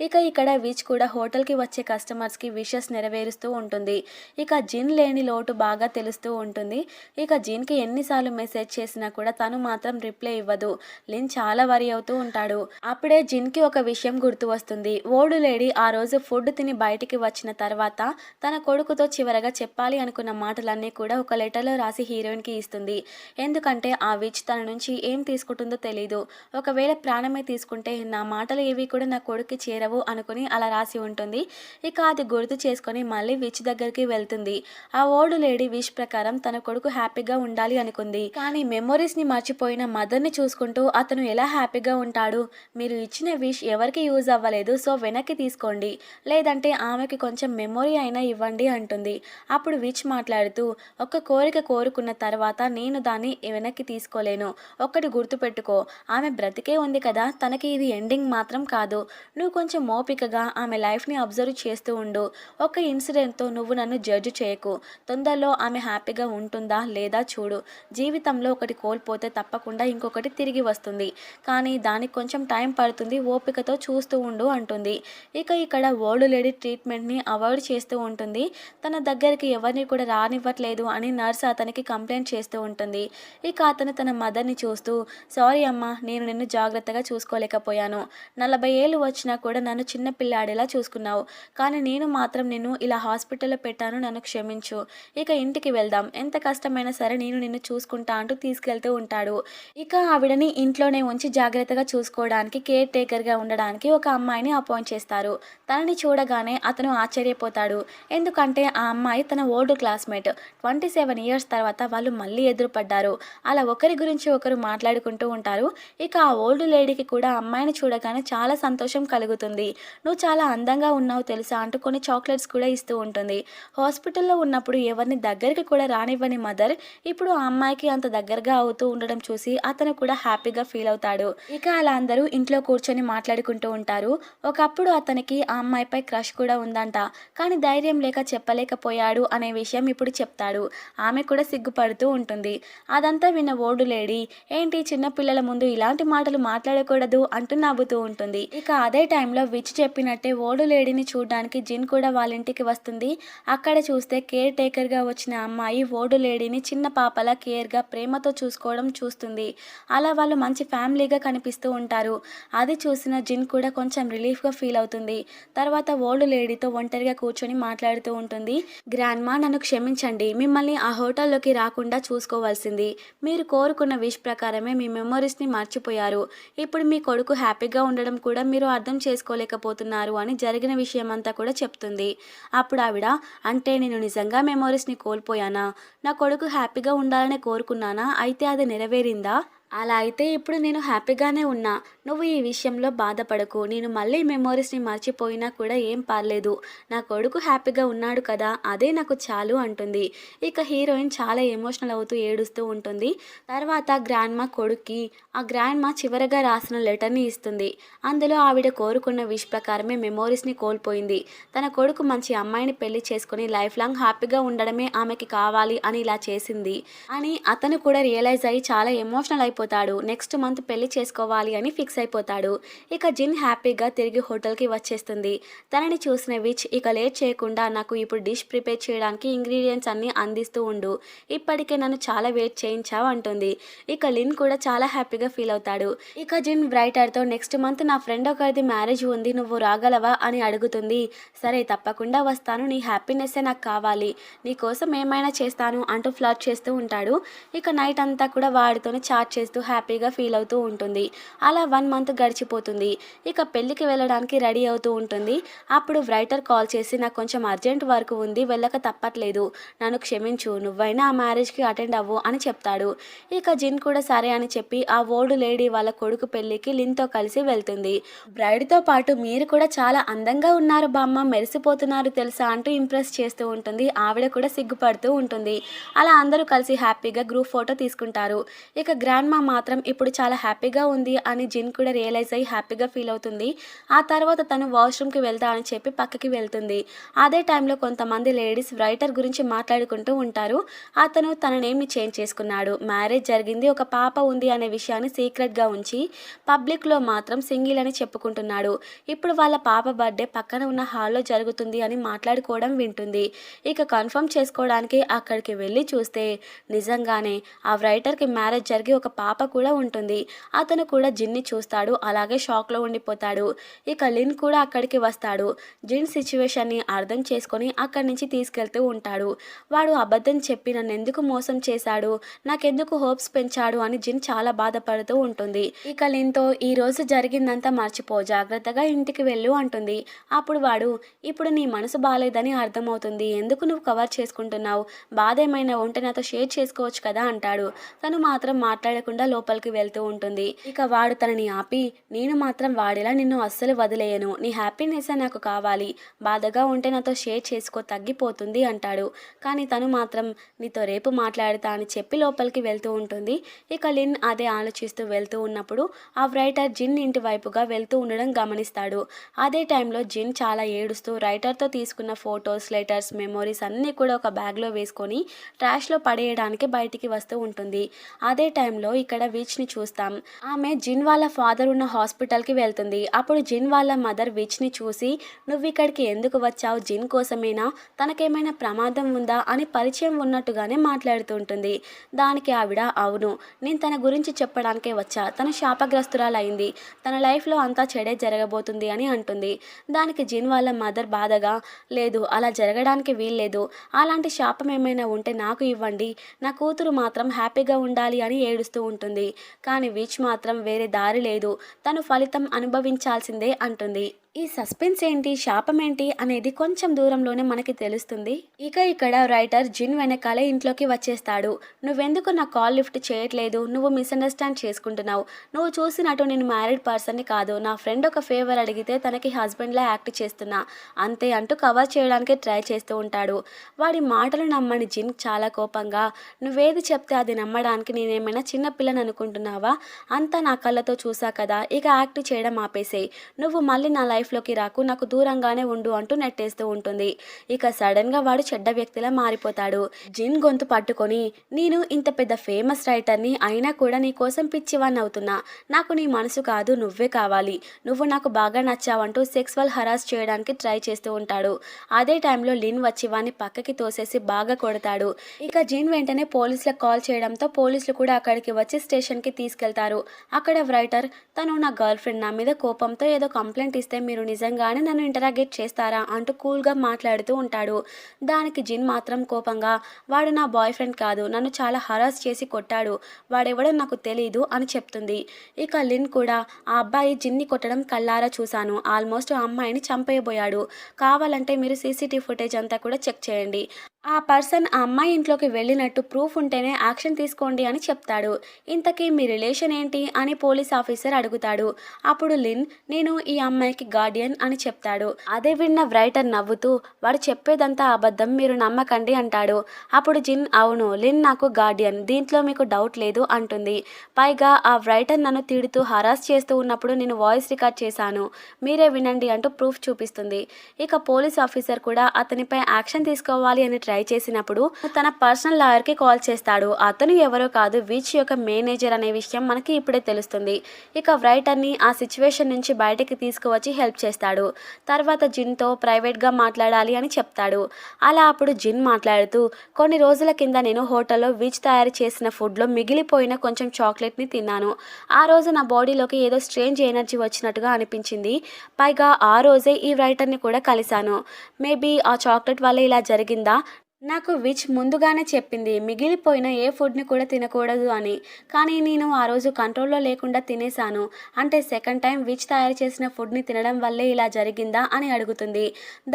ఇక ఇక్కడ విచ్ కూడా హోటల్కి వచ్చే కస్టమర్స్కి విషెస్ నెరవేరుస్తూ ఉంటుంది. ఇక జిన్ లేని లోటు బాగా తెలుస్తూ ఉంటుంది. ఇక జిన్కి ఎన్నిసార్లు మెసేజ్ చేసినా కూడా తను మాత్రం రిప్లై ఇవ్వదు. లిన్ చాలా వరీ అవుతూ ఉంటాడు. అప్పుడే జిన్కి ఒక విషయం గుర్తు వస్తుంది. ఓల్డ్ లేడీ ఆ రోజు ఫుడ్ తిని బయటికి వచ్చిన తర్వాత తన కొడుకుతో చివరగా చెప్పాలి అనుకున్న మాటలన్నీ కూడా ఒక లెటర్లో రాసి హీరోయిన్కి ఇస్తుంది. ఎందుకంటే ఆ విచ్ తన నుంచి ఏం తీసుకుంటుందో తెలీదు. ఒకవేళ ప్రాణమే తీసుకుంటే నా మాటలు ఏవి కూడా నా కొడుక్కి చేరవు అనుకుని అలా రాసి ఉంటుంది. ఇక అది గుర్తు చేసుకొని మళ్ళీ విచ్ దగ్గరికి వెళ్తుంది. ఆ ఓల్డ్ లేడీ విష్ ప్రకారం తన కొడుకు హ్యాపీగా ఉండాలి అనుకుంది. కానీ మెమొరీస్ని మర్చిపోయిన మదర్ని చూసుకుంటూ అతను ఎలా హ్యాపీగా ఉంటాడు, మీరు ఇచ్చిన విష్ ఎవరికి యూజ్ అవ్వలేదు, సో వెనక్కి తీసుకోండి, లేదంటే ఆమెకి కొంచెం మెమొరీ అయినా ఇవ్వండి అంటుంది. అప్పుడు విచ్ మాట్లాడుతూ ఒక కోరిక కోరుకున్న తర్వాత నేను దాన్ని వెనక్కి తీసుకోలేను, ఒక్కటి గుర్తుపెట్టుకో, ఆమె బ్రతికే ఉంది కదా, తనకి ఇది ఎండింగ్ మాత్రం కాదు, నువ్వు కొంచెం ఓపికగా ఆమె లైఫ్ని అబ్జర్వ్ చేస్తూ ఉండు, ఒక ఇన్సిడెంట్తో నువ్వు నన్ను జడ్జ్ చేయకు, తొందరలో ఆమె హ్యాపీగా ఉంటుందా లేదా చూడు, జీవితంలో ఒకటి కోల్పోతే తప్పకుండా ఇంకొకటి తిరిగి వస్తుంది, కానీ దానికి కొంచెం టైం పడుతుంది, ఓపికతో చూస్తూ ఉండు అంటుంది. ఇక ఇక్కడ ఓల్డ్ లేడీ ట్రీట్మెంట్ని అవాయిడ్ చేస్తూ ఉంటుంది. తన దగ్గరికి ఎవరిని కూడా రానివ్వట్లేదు అని నర్స్ అతనికి కంప్లైంట్ చేస్తూ ఉంటుంది. ఇక అతను తన మదర్ని చూస్తూ సారీ అమ్మా, నేను నిన్ను జాగ్రత్తగా చూసుకోలేకపోయాను, 40 ఏళ్ళు వచ్చినా కూడా నన్ను చిన్న పిల్లాడిలా చూసుకున్నావు, కానీ నేను మాత్రం నిన్ను ఇలా హాస్పిటల్లో పెట్టాను, నన్ను క్షమించు, ఇక ఇంటికి వెళ్దాం, ఎంత కష్టమైనా సరే నేను నిన్ను చూసుకుంటా అంటూ తీసుకెళ్తూ ఉంటాడు. ఇక ఆవిడని ఇంట్లోనే ఉంచి జాగ్రత్తగా చూసుకోవడానికి కేర్ టేకర్గా ఉండడానికి ఒక అమ్మాయిని అపాయింట్ చేస్తారు. తనని చూడగానే అతను ఆశ్చర్యపోతాడు. ఎందుకంటే ఆ అమ్మాయి తన ఓల్డ్ క్లాస్ క్లాస్మేట్. 27 ఇయర్స్ తర్వాత వాళ్ళు మళ్ళీ ఎదురుపడ్డారు. అలా ఒకరి గురించి ఒకరు మాట్లాడుకుంటూ ఉంటారు. ఇక ఆ ఓల్డ్ లేడీకి కూడా అమ్మాయిని చూడగానే చాలా సంతోషం కలుగుతుంది. "నువ్వు చాలా అందంగా ఉన్నావు తెలుసా" అంటూ కొన్ని చాక్లెట్స్ కూడా ఇస్తూ ఉంటుంది. హాస్పిటల్లో ఉన్నప్పుడు ఎవరిని దగ్గరికి కూడా రానివ్వని మదర్ ఇప్పుడు ఆ అమ్మాయికి అంత దగ్గరగా అవుతూ ఉండడం చూసి అతను కూడా హ్యాపీగా ఫీల్ అవుతాడు. ఇక అలా అందరూ ఇంట్లో కూర్చొని మాట్లాడుకుంటూ ఉంటారు. ఒకప్పుడు అతనికి ఆ అమ్మాయిపై క్రష్ కూడా ఉందంట. కానీ ధైర్యం లేక చెప్పలేకపోయాడు అనే విషయం ఇప్పుడు చెప్తాడు. ఆమె కూడా సిగ్గుపడుతూ ఉంటుంది. అదంతా విన్న ఓల్డ్ లేడీ "ఏంటి చిన్న పిల్లల ముందు ఇలాంటి మాటలు మాట్లాడకూడదు" అంటూ నవ్వుతూ ఉంటుంది. ఇక అదే టైంలో విచ్ చెప్పినట్టే ఓల్డ్ లేడీని చూడడానికి జిన్ కూడా వాళ్ళ ఇంటికి వస్తుంది. అక్కడ చూస్తే కేర్ టేకర్గా వచ్చిన అమ్మాయి ఓల్డ్ లేడీని చిన్న పాపలా కేర్గా ప్రేమతో చూసుకోవడం చూస్తుంది. అలా వాళ్ళు మంచి ఫ్యామిలీగా కనిపిస్తూ ఉంటారు. అది చూసిన జిన్ కూడా కొంచెం రిలీఫ్గా ఫీల్ అవుతుంది. తర్వాత ఓల్డ్ లేడీతో ఒంటరిగా కూర్చొని మాట్లాడుతూ ఉంటుంది. "గ్రాండ్మా, నన్ను క్షమించండి. మిమ్మల్ని ఆ హోటల్లోకి రాకుండా చూసుకోవాల్సింది. మీరు కోరుకున్న విష్ ప్రకారమే మీ మెమొరీస్ని మర్చిపోయారు. ఇప్పుడు మీ కొడుకు హ్యాపీగా ఉండడం కూడా మీరు అర్థం చేసుకోలేకపోతున్నారు" అని జరిగిన విషయమంతా కూడా చెప్తుంది. అప్పుడు ఆవిడ "అంటే నేను నిజంగా మెమొరీస్ని కోల్పోయానా? నా కొడుకు హ్యాపీగా ఉండాలనే కోరుకున్నానా? అయితే అది నెరవేరిందా? అలా అయితే ఇప్పుడు నేను హ్యాపీగానే ఉన్నా. నువ్వు ఈ విషయంలో బాధపడకు. నేను మళ్ళీ మెమోరీస్ని మర్చిపోయినా కూడా ఏం పర్లేదు. నా కొడుకు హ్యాపీగా ఉన్నాడు కదా, అదే నాకు చాలు" అంటుంది. ఇక హీరోయిన్ చాలా ఎమోషనల్ అవుతూ ఏడుస్తూ ఉంటుంది. తర్వాత గ్రాండ్మా కొడుక్కి ఆ గ్రాండ్మా చివరగా రాసిన లెటర్ని ఇస్తుంది. అందులో ఆవిడ కోరుకున్న విష్ ప్రకారమే మెమోరీస్ని కోల్పోయింది. తన కొడుకు మంచి అమ్మాయిని పెళ్లి చేసుకుని లైఫ్ లాంగ్ హ్యాపీగా ఉండడమే ఆమెకి కావాలి అని ఇలా చేసింది అని అతను కూడా రియలైజ్ అయ్యి చాలా ఎమోషనల్ అయిపోతాడు. నెక్స్ట్ మంత్ పెళ్లి చేసుకోవాలి అని ఫిక్స్ అయిపోతాడు. ఇక జిన్ హ్యాపీగా తిరిగి హోటల్కి వచ్చేస్తుంది. తనని చూసిన విచ్ "ఇక లేట్ చేయకుండా నాకు ఇప్పుడు డిష్ ప్రిపేర్ చేయడానికి ఇంగ్రీడియంట్స్ అన్నీ అందిస్తూ ఉండు. ఇప్పటికే నన్ను చాలా వెయిట్ చేయించావు" అంటుంది. ఇక లిన్ కూడా చాలా హ్యాపీగా ఫీల్ అవుతాడు. ఇక జిన్ బ్రైటర్తో "నెక్స్ట్ మంత్ నా ఫ్రెండ్ ఒకరిది మ్యారేజ్ ఉంది, నువ్వు రాగలవా" అని అడుగుతుంది. "సరే, తప్పకుండా వస్తాను. నీ హ్యాపీనెస్సే నాకు కావాలి. నీ కోసం ఏమైనా చేస్తాను" అంటూ ఫ్లర్ట్ చేస్తూ ఉంటాడు. ఇక నైట్ అంతా కూడా వాడితోనే చాట్ చేస్తూ హ్యాపీగా ఫీల్ అవుతూ ఉంటుంది. అలా 1 మంత్ గడిచిపోతుంది. ఇక పెళ్ళికి వెళ్ళడానికి రెడీ అవుతూ ఉంటుంది. అప్పుడు రైటర్ కాల్ చేసి "నాకు కొంచెం అర్జెంట్ వర్క్ ఉంది, వెళ్ళక తప్పట్లేదు. నన్ను క్షమించు. నువ్వైనా ఆ మ్యారేజ్కి అటెండ్ అవ్వు" అని చెప్తాడు. ఇక జిన్ కూడా సరే అని చెప్పి ఆ ఓల్డ్ లేడీ వాళ్ళ కొడుకు పెళ్ళికి లిన్తో కలిసి వెళ్తుంది. బ్రైడ్తో పాటు "మీరు కూడా చాలా అందంగా ఉన్నారు బామ్మ, మెరిసిపోతున్నారు తెలుసా" అంటూ ఇంప్రెస్ చేస్తూ ఉంటుంది. ఆవిడ కూడా సిగ్గుపడుతూ ఉంటుంది. అలా అందరూ కలిసి హ్యాపీగా గ్రూప్ ఫోటో తీసుకుంటారు. ఇక గ్రాండ్మా మాత్రం ఇప్పుడు చాలా హ్యాపీగా ఉంది అని జిన్ కూడా రియలైజ్ అయ్యి హ్యాపీగా ఫీల్ అవుతుంది. ఆ తర్వాత తను వాష్రూమ్కి వెళ్తా అని చెప్పి పక్కకి వెళ్తుంది. అదే టైంలో కొంతమంది లేడీస్ రైటర్ గురించి మాట్లాడుకుంటూ ఉంటారు. అతను తన నేమ్ని చేంజ్ చేసుకున్నాడు. మ్యారేజ్ జరిగింది, ఒక పాప ఉంది అనే విషయాన్ని సీక్రెట్గా ఉంచి పబ్లిక్లో మాత్రం సింగిల్ అని చెప్పుకుంటున్నాడు. ఇప్పుడు వాళ్ళ పాప బర్త్డే పక్కన ఉన్న హాల్లో జరుగుతుంది అని మాట్లాడుకోవడం వింటుంది. ఇక కన్ఫర్మ్ చేసుకోవడానికి అక్కడికి వెళ్ళి చూస్తే నిజంగానే ఆ రైటర్కి మ్యారేజ్ జరిగి ఒక పాప కూడా ఉంటుంది. అతను కూడా జిన్ని చూస్తాడు. అలాగే షాక్లో ఉండిపోతాడు. ఇక లిన్ కూడా అక్కడికి వస్తాడు. జిన్ సిచ్యువేషన్ని అర్థం చేసుకొని అక్కడి నుంచి తీసుకెళ్తూ ఉంటాడు. వాడు అబద్ధం చెప్పి నన్నెందుకు మోసం చేశాడు, నాకెందుకు హోప్స్ పెంచాడు అని జిన్ చాలా బాధపడుతూ ఉంటుంది. ఇక లిన్తో "ఈ రోజు జరిగిందంతా మర్చిపో, జాగ్రత్తగా ఇంటికి వెళ్ళు" అంటుంది. అప్పుడు వాడు "ఇప్పుడు నీ మనసు బాలేదని అర్థమవుతుంది. ఎందుకు నువ్వు కవర్ చేసుకుంటున్నావు? బాధ ఏమైనా ఉంటే నాతో షేర్ చేసుకోవచ్చు కదా" అంటాడు. తను మాత్రం మాట్లాడకుండా లోపలికి వెళ్తూ ఉంటుంది. ఇక వాడు తనని ఆపి "నేను మాత్రం వాడిలా నిన్ను అస్సలు వదిలేయను. నీ హ్యాపీనెస్సే నాకు కావాలి. బాధగా ఉంటే నాతో షేర్ చేసుకో, తగ్గిపోతుంది" అంటాడు. కానీ తను మాత్రం "నీతో రేపు మాట్లాడతా" అని చెప్పి లోపలికి వెళ్తూ ఉంటుంది. ఇక లిన్ అదే ఆలోచిస్తూ వెళ్తూ ఉన్నప్పుడు ఆ రైటర్ జిన్ ఇంటి వైపుగా వెళ్తూ ఉండడం గమనిస్తాడు. అదే టైంలో జిన్ చాలా ఏడుస్తూ రైటర్తో తీసుకున్న ఫొటోస్, లెటర్స్, మెమోరీస్ అన్నీ కూడా ఒక బ్యాగ్లో వేసుకొని ట్రాష్లో పడేయడానికి బయటికి వస్తూ ఉంటుంది. అదే టైంలో ఇక్కడ విచ్ని చూస్తాం. ఆమె జిన్ వాళ్ళ ఫాదర్ ఉన్న హాస్పిటల్కి వెళ్తుంది. అప్పుడు జిన్ వాళ్ళ మదర్ విచ్ని చూసి "నువ్వు ఇక్కడికి ఎందుకు వచ్చావు? జిన్ కోసమేనా? తనకేమైనా ప్రమాదం ఉందా" అని పరిచయం ఉన్నట్టుగానే మాట్లాడుతూ ఉంటుంది. దానికి ఆవిడ "అవును, నేను తన గురించి చెప్పడానికే వచ్చా. తను శాపగ్రస్తురాలైంది. తన లైఫ్లో అంతా చెడే జరగబోతుంది" అని అంటుంది. దానికి జిన్ వాళ్ళ మదర్ బాధగా "లేదు, అలా జరగడానికి వీల్లేదు. అలాంటి శాపం ఏమైనా ఉంటే నాకు ఇవ్వండి. నా కూతురు మాత్రం హ్యాపీగా ఉండాలి" అని ఏడుస్తూ ఉంటుంది. కానీ విచ్ మాత్రం వేరే దారి లేదు, తను ఫలితం అనుభవించాల్సిందే అంటుంది. ఈ సస్పెన్స్ ఏంటి, శాపం ఏంటి అనేది కొంచెం దూరంలోనే మనకి తెలుస్తుంది. ఇక ఇక్కడ రైటర్ జిన్ వెనకాలే ఇంట్లోకి వచ్చేస్తాడు. నువ్వెందుకు నా కాల్ లిఫ్ట్ చేయట్లేదు, నువ్వు మిస్అండర్స్టాండ్ చేసుకుంటున్నావు, నువ్వు చూసినట్టు నేను మ్యారీడ్ పర్సన్ని కాదు, నా ఫ్రెండ్ ఒక ఫేవర్ అడిగితే తనకి హస్బెండ్లా యాక్ట్ చేస్తున్నా అంతే అంటూ కవర్ చేయడానికి ట్రై చేస్తూ ఉంటాడు. వాడి మాటలు నమ్మని జిన్ చాలా కోపంగా, నువ్వేది చెప్తే అది నమ్మడానికి నేనేమైనా చిన్నపిల్లని అనుకుంటున్నావా, అంతా నా కళ్ళతో చూసా కదా, ఇక యాక్ట్ చేయడం ఆపేసేయ్, నువ్వు మళ్ళీ నా లైఫ్లోకి రాకు, నాకు దూరంగానే ఉండు అంటూ నెట్టేస్తూ ఉంటుంది. ఇక సడన్గా వాడు చెడ్డ వ్యక్తిలా మారిపోతాడు. జిన్ గొంతు పట్టుకొని, నేను ఇంత పెద్ద ఫేమస్ రైటర్ని అయినా కూడా నీ కోసం పిచ్చివాన్ని అవుతున్నా, నాకు నీ మనసు కాదు నువ్వే కావాలి, నువ్వు నాకు బాగా నచ్చావంటూ సెక్సువల్ హరాస్ చేయడానికి ట్రై చేస్తూ ఉంటాడు. అదే టైంలో లిన్ వచ్చి వాడిని పక్కకి తోసేసి బాగా కొడతాడు. ఇక జిన్ వెంటనే పోలీసులకు కాల్ చేయడంతో పోలీసులు కూడా అక్కడికి వచ్చి స్టేషన్కి తీసుకెళ్తారు. అక్కడ రైటర్, తను నా గర్ల్ ఫ్రెండ్ నా మీద కోపంతో ఏదో కంప్లైంట్ ఇస్తే మీరు నిజంగానే నన్ను ఇంటరాగేట్ చేస్తారా అంటూ కూల్గా మాట్లాడుతూ ఉంటాడు. దానికి జిన్ మాత్రం కోపంగా, వాడు నా బాయ్ ఫ్రెండ్ కాదు, నన్ను చాలా హరాస్ చేసి కొట్టాడు, వాడెవడో నాకు తెలీదు అని చెప్తుంది. ఇక లిన్ కూడా, ఆ అబ్బాయి జిన్ని కొట్టడం కళ్ళారా చూశాను, ఆల్మోస్ట్ ఆ అమ్మాయిని చంపేయబోయాడు, కావాలంటే మీరు సీసీటీవీ ఫుటేజ్ అంతా కూడా చెక్ చేయండి, ఆ పర్సన్ ఆ అమ్మాయి ఇంట్లోకి వెళ్ళినట్టు ప్రూఫ్ ఉంటేనే యాక్షన్ తీసుకోండి అని చెప్తాడు. ఇంతకీ మీ రిలేషన్ ఏంటి అని పోలీస్ ఆఫీసర్ అడుగుతాడు. అప్పుడు లిన్, నేను ఈ అమ్మాయికి గార్డియన్ అని చెప్తాడు. అదే విన్న రైటర్ నవ్వుతూ, వాడు చెప్పేదంతా అబద్ధం, మీరు నమ్మకండి అంటాడు. అప్పుడు జిన్, అవును లిన్ నాకు గార్డియన్, దీంట్లో మీకు డౌట్ లేదు అంటుంది. పైగా ఆ రైటర్ నన్ను తిడుతూ హరాస్ చేస్తూ ఉన్నప్పుడు నేను వాయిస్ రికార్డ్ చేశాను, మీరే వినండి అంటూ ప్రూఫ్ చూపిస్తుంది. ఇక పోలీస్ ఆఫీసర్ కూడా అతనిపై యాక్షన్ తీసుకోవాలి అని ట్రై చేసినప్పుడు తన పర్సనల్ లాయర్కి కాల్ చేస్తాడు. అతను ఎవరో కాదు, విచ్ యొక్క మేనేజర్ అనే విషయం మనకి ఇప్పుడే తెలుస్తుంది. ఇక రైటర్ని ఆ సిచ్యువేషన్ నుంచి బయటికి తీసుకువచ్చి హెల్ప్ చేస్తాడు. తర్వాత జిన్తో ప్రైవేట్గా మాట్లాడాలి అని చెప్తాడు. అలా అప్పుడు జిన్ మాట్లాడుతూ, కొన్ని రోజుల కింద నేను హోటల్లో విచ్ తయారు చేసిన ఫుడ్లో మిగిలిపోయిన కొంచెం చాక్లెట్ని తిన్నాను. ఆ రోజు నా బాడీలోకి ఏదో స్ట్రేంజ్ ఎనర్జీ వచ్చినట్టుగా అనిపించింది. పైగా ఆ రోజే ఈ రైటర్ని కూడా కలిశాను. మేబీ ఆ చాక్లెట్ వల్ల ఇలా జరిగిందా, నాకు విచ్ ముందుగానే చెప్పింది మిగిలిపోయిన ఏ ఫుడ్ని కూడా తినకూడదు అని, కానీ నేను ఆ రోజు కంట్రోల్లో లేకుండా తినేశాను, అంటే సెకండ్ టైం విచ్ తయారు చేసిన ఫుడ్ని తినడం వల్లే ఇలా జరిగిందా అని అడుగుతుంది.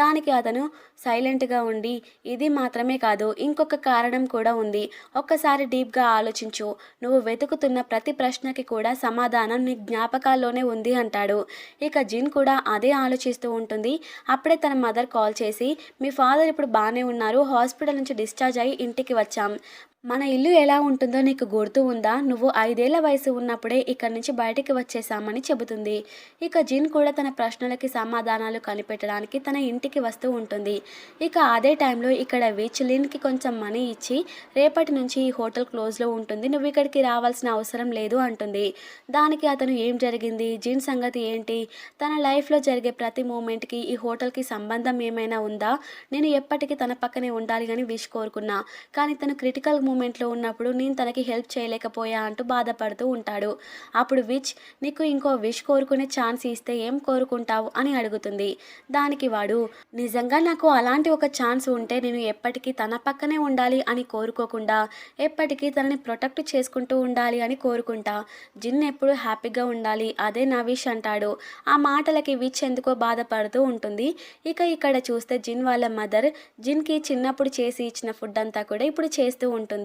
దానికి అతను సైలెంట్గా ఉండి, ఇది మాత్రమే కాదు ఇంకొక కారణం కూడా ఉంది, ఒక్కసారి డీప్గా ఆలోచించు, నువ్వు వెతుకుతున్న ప్రతి ప్రశ్నకి కూడా సమాధానం నీ జ్ఞాపకాల్లోనే ఉంది అంటాడు. ఇక జిన్ కూడా అదే ఆలోచిస్తూ ఉంటుంది. అప్పుడే తన మదర్ కాల్ చేసి, మీ ఫాదర్ ఇప్పుడు బాగానే ఉన్నారు, హాస్పిటల్ నుంచి డిశ్చార్జ్ అయ్యి ఇంటికి వచ్చాం, మన ఇల్లు ఎలా ఉంటుందో నీకు గుర్తు ఉందా, నువ్వు 5 ఏళ్ల వయసు ఉన్నప్పుడే ఇక్కడి నుంచి బయటికి వచ్చేసామని చెబుతుంది. ఇక జిన్ కూడా తన ప్రశ్నలకి సమాధానాలు కనిపెట్టడానికి తన ఇంటికి వస్తూ ఉంటుంది. ఇక అదే టైంలో ఇక్కడ విచ్ లిన్కి కొంచెం మనీ ఇచ్చి, రేపటి నుంచి ఈ హోటల్ క్లోజ్లో ఉంటుంది, నువ్వు ఇక్కడికి రావాల్సిన అవసరం లేదు అంటుంది. దానికి అతను, ఏం జరిగింది, జిన్ సంగతి ఏంటి, తన లైఫ్లో జరిగే ప్రతి మూమెంట్కి ఈ హోటల్కి సంబంధం ఏమైనా ఉందా, నేను ఎప్పటికీ తన పక్కనే ఉండాలి అని విష్ కోరుకున్నా, కానీ తను క్రిటికల్ మూమెంట్లో ఉన్నప్పుడు నేను తనకి హెల్ప్ చేయలేకపోయా అంటూ బాధపడుతూ ఉంటాడు. అప్పుడు విచ్, నీకు ఇంకో విష్ కోరుకునే ఛాన్స్ ఇస్తే ఏం కోరుకుంటావు అని అడుగుతుంది. దానికి వాడు, నిజంగా నాకు అలాంటి ఒక ఛాన్స్ ఉంటే నేను ఎప్పటికీ తన పక్కనే ఉండాలి అని కోరుకోకుండా ఎప్పటికీ తనని ప్రొటెక్ట్ చేసుకుంటూ ఉండాలి అని కోరుకుంటా, జిన్ ఎప్పుడు హ్యాపీగా ఉండాలి, అదే నా విష్ అంటాడు. ఆ మాటలకి విచ్ ఎందుకో బాధపడుతూ ఉంటుంది. ఇక ఇక్కడ చూస్తే జిన్ వాళ్ళ మదర్ జిన్కి చిన్నప్పుడు చేసి ఇచ్చిన ఫుడ్ అంతా కూడా ఇప్పుడు చేస్తూ ఉంటుంది.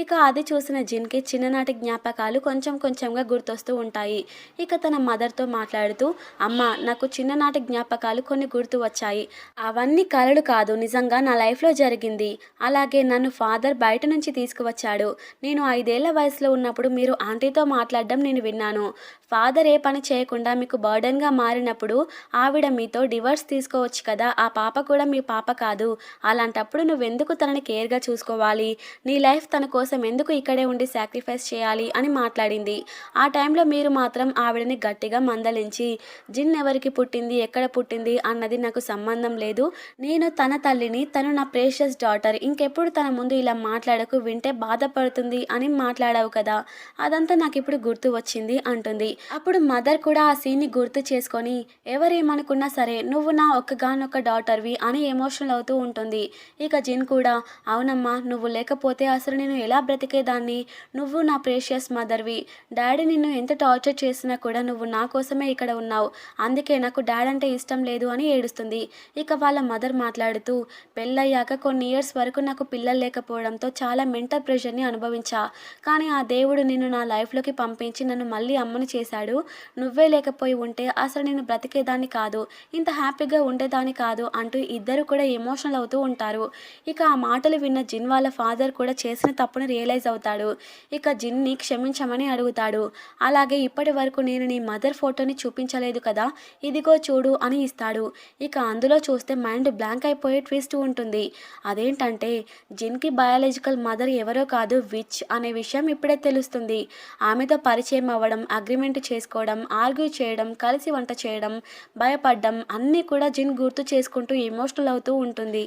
ఇక అది చూసిన జిన్కి చిన్ననాటి జ్ఞాపకాలు కొంచెం కొంచెంగా గుర్తొస్తూ ఉంటాయి. ఇక తన మదర్తో మాట్లాడుతూ, అమ్మ నాకు చిన్ననాటి జ్ఞాపకాలు కొన్ని గుర్తు వచ్చాయి, అవన్నీ కలలు కాదు, నిజంగా నా లైఫ్లో జరిగింది. అలాగే నన్ను ఫాదర్ బయట నుంచి తీసుకువచ్చాడు, నేను 5 ఏళ్ల వయసులో ఉన్నప్పుడు మీరు ఆంటీతో మాట్లాడడం నేను విన్నాను, ఫాదర్ ఏ పని చేయకుండా మీకు బర్డెన్గా మారినప్పుడు ఆవిడ మీతో డివర్స్ తీసుకోవచ్చు కదా, ఆ పాప కూడా మీ పాప కాదు, అలాంటప్పుడు నువ్వెందుకు తనని కేర్గా చూసుకోవాలి, నీ లైఫ్ తన కోసం ఎందుకు ఇక్కడే ఉండి సాక్రిఫైస్ చేయాలి అని మాట్లాడింది. ఆ టైంలో మీరు మాత్రం ఆవిడని గట్టిగా మందలించి, జిన్ ఎవరికి పుట్టింది, ఎక్కడ పుట్టింది అన్నది నాకు సంబంధం లేదు, నేను తన తల్లిని, తను నా ప్రేషియస్ డాటర్, ఇంకెప్పుడు తన ముందు ఇలా మాట్లాడకు, వింటే బాధపడుతుంది అని మాట్లాడావు కదా, అదంతా నాకు ఇప్పుడు గుర్తు వచ్చింది అంటుంది. అప్పుడు మదర్ కూడా ఆ సీన్ని గుర్తు చేసుకొని, ఎవరేమనుకున్నా సరే నువ్వు నా ఒక్కగానొక్క డాటర్వి అని ఎమోషనల్ అవుతూ ఉంటుంది. ఇక జిన్ కూడా, అవునమ్మా నువ్వు లేకపోతే ఆ అసలు నేను ఎలా బ్రతికేదాన్ని? నువ్వు నా ప్రేషియస్ మదర్‌వి. డాడీ నిన్ను ఎంత టార్చర్ చేసినా కూడా నువ్వు నా కోసమే ఇక్కడ ఉన్నావు. అందుకే నాకు డాడ్ అంటే ఇష్టం లేదు అని ఏడుస్తుంది. ఇక వాళ్ళ మదర్ మాట్లాడుతూ, పెళ్ళయ్యాక కొన్ని ఇయర్స్ వరకు నాకు పిల్లలు లేకపోవడంతో చాలా మెంటల్ ప్రెషర్‌ని అనుభవించా. కానీ ఆ దేవుడు నిన్ను నా లైఫ్‌లోకి పంపించి నన్ను మళ్ళీ అమ్మని చేశాడు. నువ్వే లేకపోయి ఉంటే అసలు నేను బ్రతికేదాన్ని కాదు. ఇంత హ్యాపీగా ఉండేదాన్ని కాదు అంటూ ఇద్దరు కూడా ఎమోషనల్ అవుతూ ఉంటారు. ఇక ఆ మాటలు విన్న జిన్ వాళ్ళ ఫాదర్ కూడా చేసిన తప్పుని రియలైజ్ అవుతాడు. ఇక జిన్ని క్షమించమని అడుగుతాడు. అలాగే ఇప్పటి వరకు నేను నీ మదర్ ఫోటోని చూపించలేదు కదా, ఇదిగో చూడు అని ఇస్తాడు. ఇక అందులో చూస్తే మైండ్ బ్లాంక్ అయిపోయే ట్విస్ట్ ఉంటుంది. అదేంటంటే జిన్కి బయాలజికల్ మదర్ ఎవరో కాదు, విచ్ అనే విషయం ఇప్పుడే తెలుస్తుంది. ఆమెతో పరిచయం అవ్వడం, అగ్రిమెంట్ చేసుకోవడం, ఆర్గ్యూ చేయడం, కలిసి వంట చేయడం, భయపడ్డం అన్నీ కూడా జిన్ గుర్తు చేసుకుంటూ ఎమోషనల్ అవుతూ ఉంటుంది.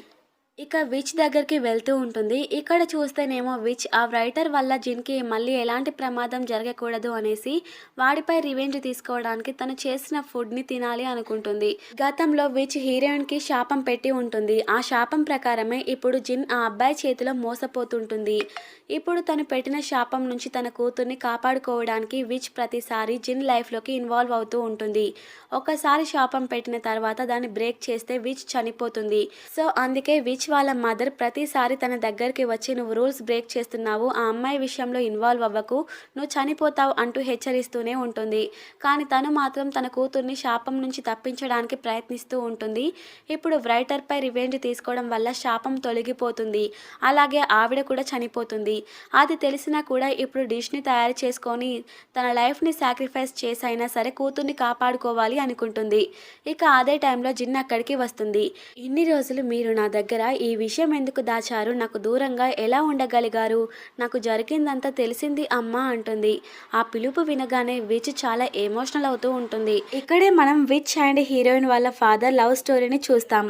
ఇక విచ్ దగ్గరికి వెళ్తూ ఉంటుంది. ఇక్కడ చూస్తేనేమో విచ్ ఆ రైటర్ వల్ల జిన్కి మళ్ళీ ఎలాంటి ప్రమాదం జరగకూడదు అనేసి వాడిపై రివెంజ్ తీసుకోవడానికి తను చేసిన ఫుడ్ని తినాలి అనుకుంటుంది. గతంలో విచ్ హీరోయిన్కి శాపం పెట్టి ఉంటుంది. ఆ శాపం ప్రకారమే ఇప్పుడు జిన్ ఆ అబ్బాయి చేతిలో మోసపోతుంటుంది. ఇప్పుడు తను పెట్టిన శాపం నుంచి తన కూతుర్ని కాపాడుకోవడానికి విచ్ ప్రతిసారి జిన్ లైఫ్లోకి ఇన్వాల్వ్ అవుతూ ఉంటుంది. ఒకసారి శాపం పెట్టిన తర్వాత దాన్ని బ్రేక్ చేస్తే విచ్ చనిపోతుంది. సో అందుకే విచ్ వాళ్ళ మదర్ ప్రతిసారి తన దగ్గరికి వచ్చి నువ్వు రూల్స్ బ్రేక్ చేస్తున్నావు, ఆ అమ్మాయి విషయంలో ఇన్వాల్వ్ అవ్వకు, నువ్వు చనిపోతావు అంటూ హెచ్చరిస్తూనే ఉంటుంది. కానీ తను మాత్రం తన కూతుర్ని శాపం నుంచి తప్పించడానికి ప్రయత్నిస్తూ ఉంటుంది. ఇప్పుడు రైటర్పై రివెంజ్ తీసుకోవడం వల్ల శాపం తొలగిపోతుంది. అలాగే ఆవిడ కూడా చనిపోతుంది. అది తెలిసినా కూడా ఇప్పుడు డిష్ని తయారు చేసుకొని తన లైఫ్ని సాక్రిఫైస్ చేసైనా సరే కూతుర్ని కాపాడుకోవాలి అనుకుంటుంది. ఇక అదే టైంలో జిన్ అక్కడికి వస్తుంది. ఇన్ని రోజులు మీరు నా దగ్గర ఈ విషయం ఎందుకు దాచారు, నాకు దూరంగా ఎలా ఉండగలిగారు, నాకు జరిగిందంతా తెలిసింది అమ్మా అంటుంది. ఆ పిలుపు వినగానే విచ్ చాలా ఎమోషనల్ అవుతూ ఉంటుంది. ఇక్కడే మనం విచ్ అండ్ హీరోయిన్ వాళ్ళ ఫాదర్ లవ్ స్టోరీని చూస్తాం.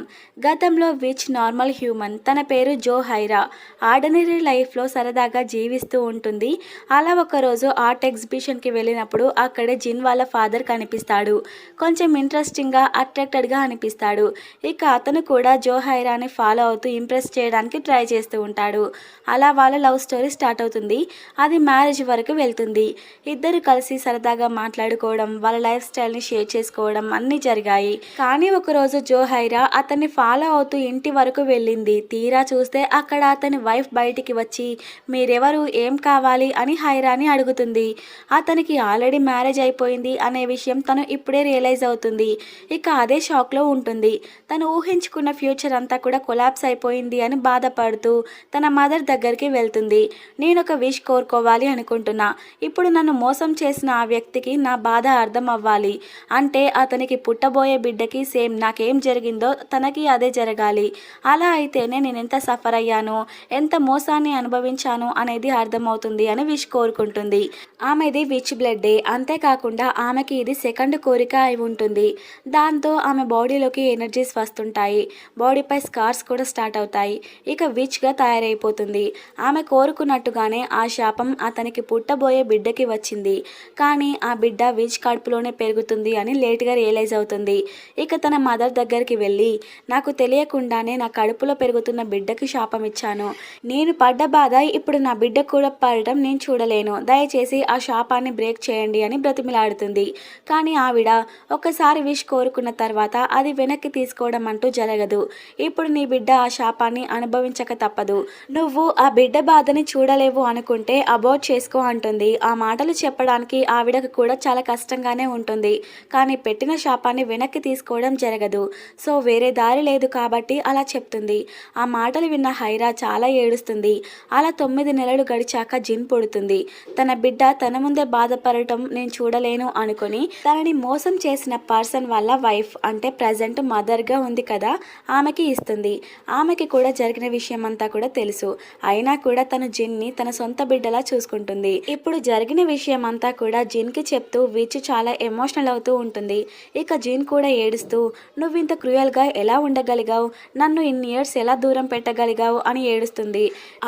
గతంలో విచ్ నార్మల్ హ్యూమన్, తన పేరు జో హైరా, ఆర్డినరీ లైఫ్లో సరదాగా జీవిస్తూ ఉంటుంది. అలా ఒకరోజు ఆర్ట్ ఎగ్జిబిషన్కి వెళ్ళినప్పుడు అక్కడే జిన్ వాళ్ళ ఫాదర్ కనిపిస్తాడు. కొంచెం ఇంట్రెస్టింగ్గా అట్రాక్టెడ్గా అనిపిస్తాడు. ఇక అతను కూడా జో హైరాని ఫాలో అవుతూ ఇంప్రెస్ చేయడానికి ట్రై చేస్తూ ఉంటాడు. అలా వాళ్ళ లవ్ స్టోరీ స్టార్ట్ అవుతుంది. అది మ్యారేజ్ వరకు వెళ్తుంది. ఇద్దరు కలిసి సరదాగా మాట్లాడుకోవడం, వాళ్ళ లైఫ్ స్టైల్ని షేర్ చేసుకోవడం అన్నీ జరిగాయి. కానీ ఒకరోజు జో హైరా అతన్ని ఫాలో అవుతూ ఇంటి వరకు వెళ్ళింది. తీరా చూస్తే అక్కడ అతని వైఫ్ బయటికి వచ్చి మీరెవరు, ఏం కావాలి అని హైరాని అడుగుతుంది. అతనికి ఆల్రెడీ మ్యారేజ్ అయిపోయింది అనే విషయం తను ఇప్పుడే రియలైజ్ అవుతుంది. ఇక అదే షాక్లో ఉంటుంది. తను ఊహించుకున్న ఫ్యూచర్ అంతా కూడా కొలాప్స్ అయిపోయింది అని బాధపడుతూ తన మదర్ దగ్గరికి వెళ్తుంది. నేను ఒక విష్ కోరుకోవాలి అనుకుంటున్నా. ఇప్పుడు నన్ను మోసం చేసిన ఆ వ్యక్తికి నా బాధ అర్థం అవ్వాలి. అంటే అతనికి పుట్టబోయే బిడ్డకి సేమ్ నాకేం జరిగిందో తనకి అదే జరగాలి. అలా అయితేనే నేను ఎంత సఫర్ అయ్యానో, ఎంత మోసాన్ని అనుభవించాను అనేది అర్థమవుతుంది అని విష్ కోరుకుంటుంది. ఆమెది విచ్ బ్లడ్డే, అంతేకాకుండా ఆమెకి ఇది సెకండ్ కోరిక అయి ఉంటుంది. దాంతో ఆమె బాడీలోకి ఎనర్జీస్ వస్తుంటాయి. బాడీపై స్కార్స్ కూడా స్టార్ట్ అవుతాయి. ఇక విచ్గా తయారైపోతుంది. ఆమె కోరుకున్నట్టుగానే ఆ శాపం అతనికి పుట్టబోయే బిడ్డకి వచ్చింది. కానీ ఆ బిడ్డ విచ్ కడుపులోనే పెరుగుతుంది అని లేట్గా రియలైజ్ అవుతుంది. ఇక తన మదర్ దగ్గరికి వెళ్ళి నాకు తెలియకుండానే నా కడుపులో పెరుగుతున్న బిడ్డకి శాపం ఇచ్చాను. నేను పడ్డ బాధ ఇప్పుడు నా బిడ్డ కూడా పడటం నేను చూడలేను. దయచేసి ఆ శాపాన్ని బ్రేక్ చేయండి అని బ్రతిమిలాడుతుంది. కానీ ఆవిడ ఒకసారి విష్ కోరుకున్న తర్వాత అది వెనక్కి తీసుకోవడం అంటూ జరగదు. ఇప్పుడు నీ బిడ్డ ఆ శాపాన్ని అనుభవించక తప్పదు. నువ్వు ఆ బిడ్డ బాధని చూడలేవు అనుకుంటే అబోర్ట్ చేసుకో అంటుంది. ఆ మాటలు చెప్పడానికి ఆవిడకు కూడా చాలా కష్టంగానే ఉంటుంది. కానీ పెట్టిన శాపాన్ని వెనక్కి తీసుకోవడం జరగదు. సో వేరే దారి లేదు కాబట్టి అలా చెప్తుంది. ఆ మాటలు విన్న హైరా చాలా ఏడుస్తుంది. అలా 9 నెలలు గడిచాక జిన్ పుడుతుంది. తన బిడ్డ తన ముందే బాధపడటం నేను చూడలేను అనుకుని తనని మోసం చేసిన పర్సన్ వాళ్ళ వైఫ్ అంటే ప్రజెంట్ మదర్గా ఉంది కదా ఆమెకి ఇస్తుంది. ఆమెకి కూడా జరిగిన విషయం అంతా కూడా తెలుసు. అయినా కూడా తను జిన్ని తన సొంత బిడ్డలా చూసుకుంటుంది. ఇప్పుడు జరిగిన విషయం అంతా కూడా జిన్కి చెప్తూ విచ్ చాలా ఎమోషనల్ అవుతూ ఉంటుంది. ఇక జిన్ కూడా ఏడుస్తూ నువ్వు ఇంత క్రూయల్గా ఎలా ఉండగలిగావు, నన్ను ఇన్ని ఇయర్స్ ఎలా దూరం పెట్టగలిగావు అని ఏడుస్తుంది.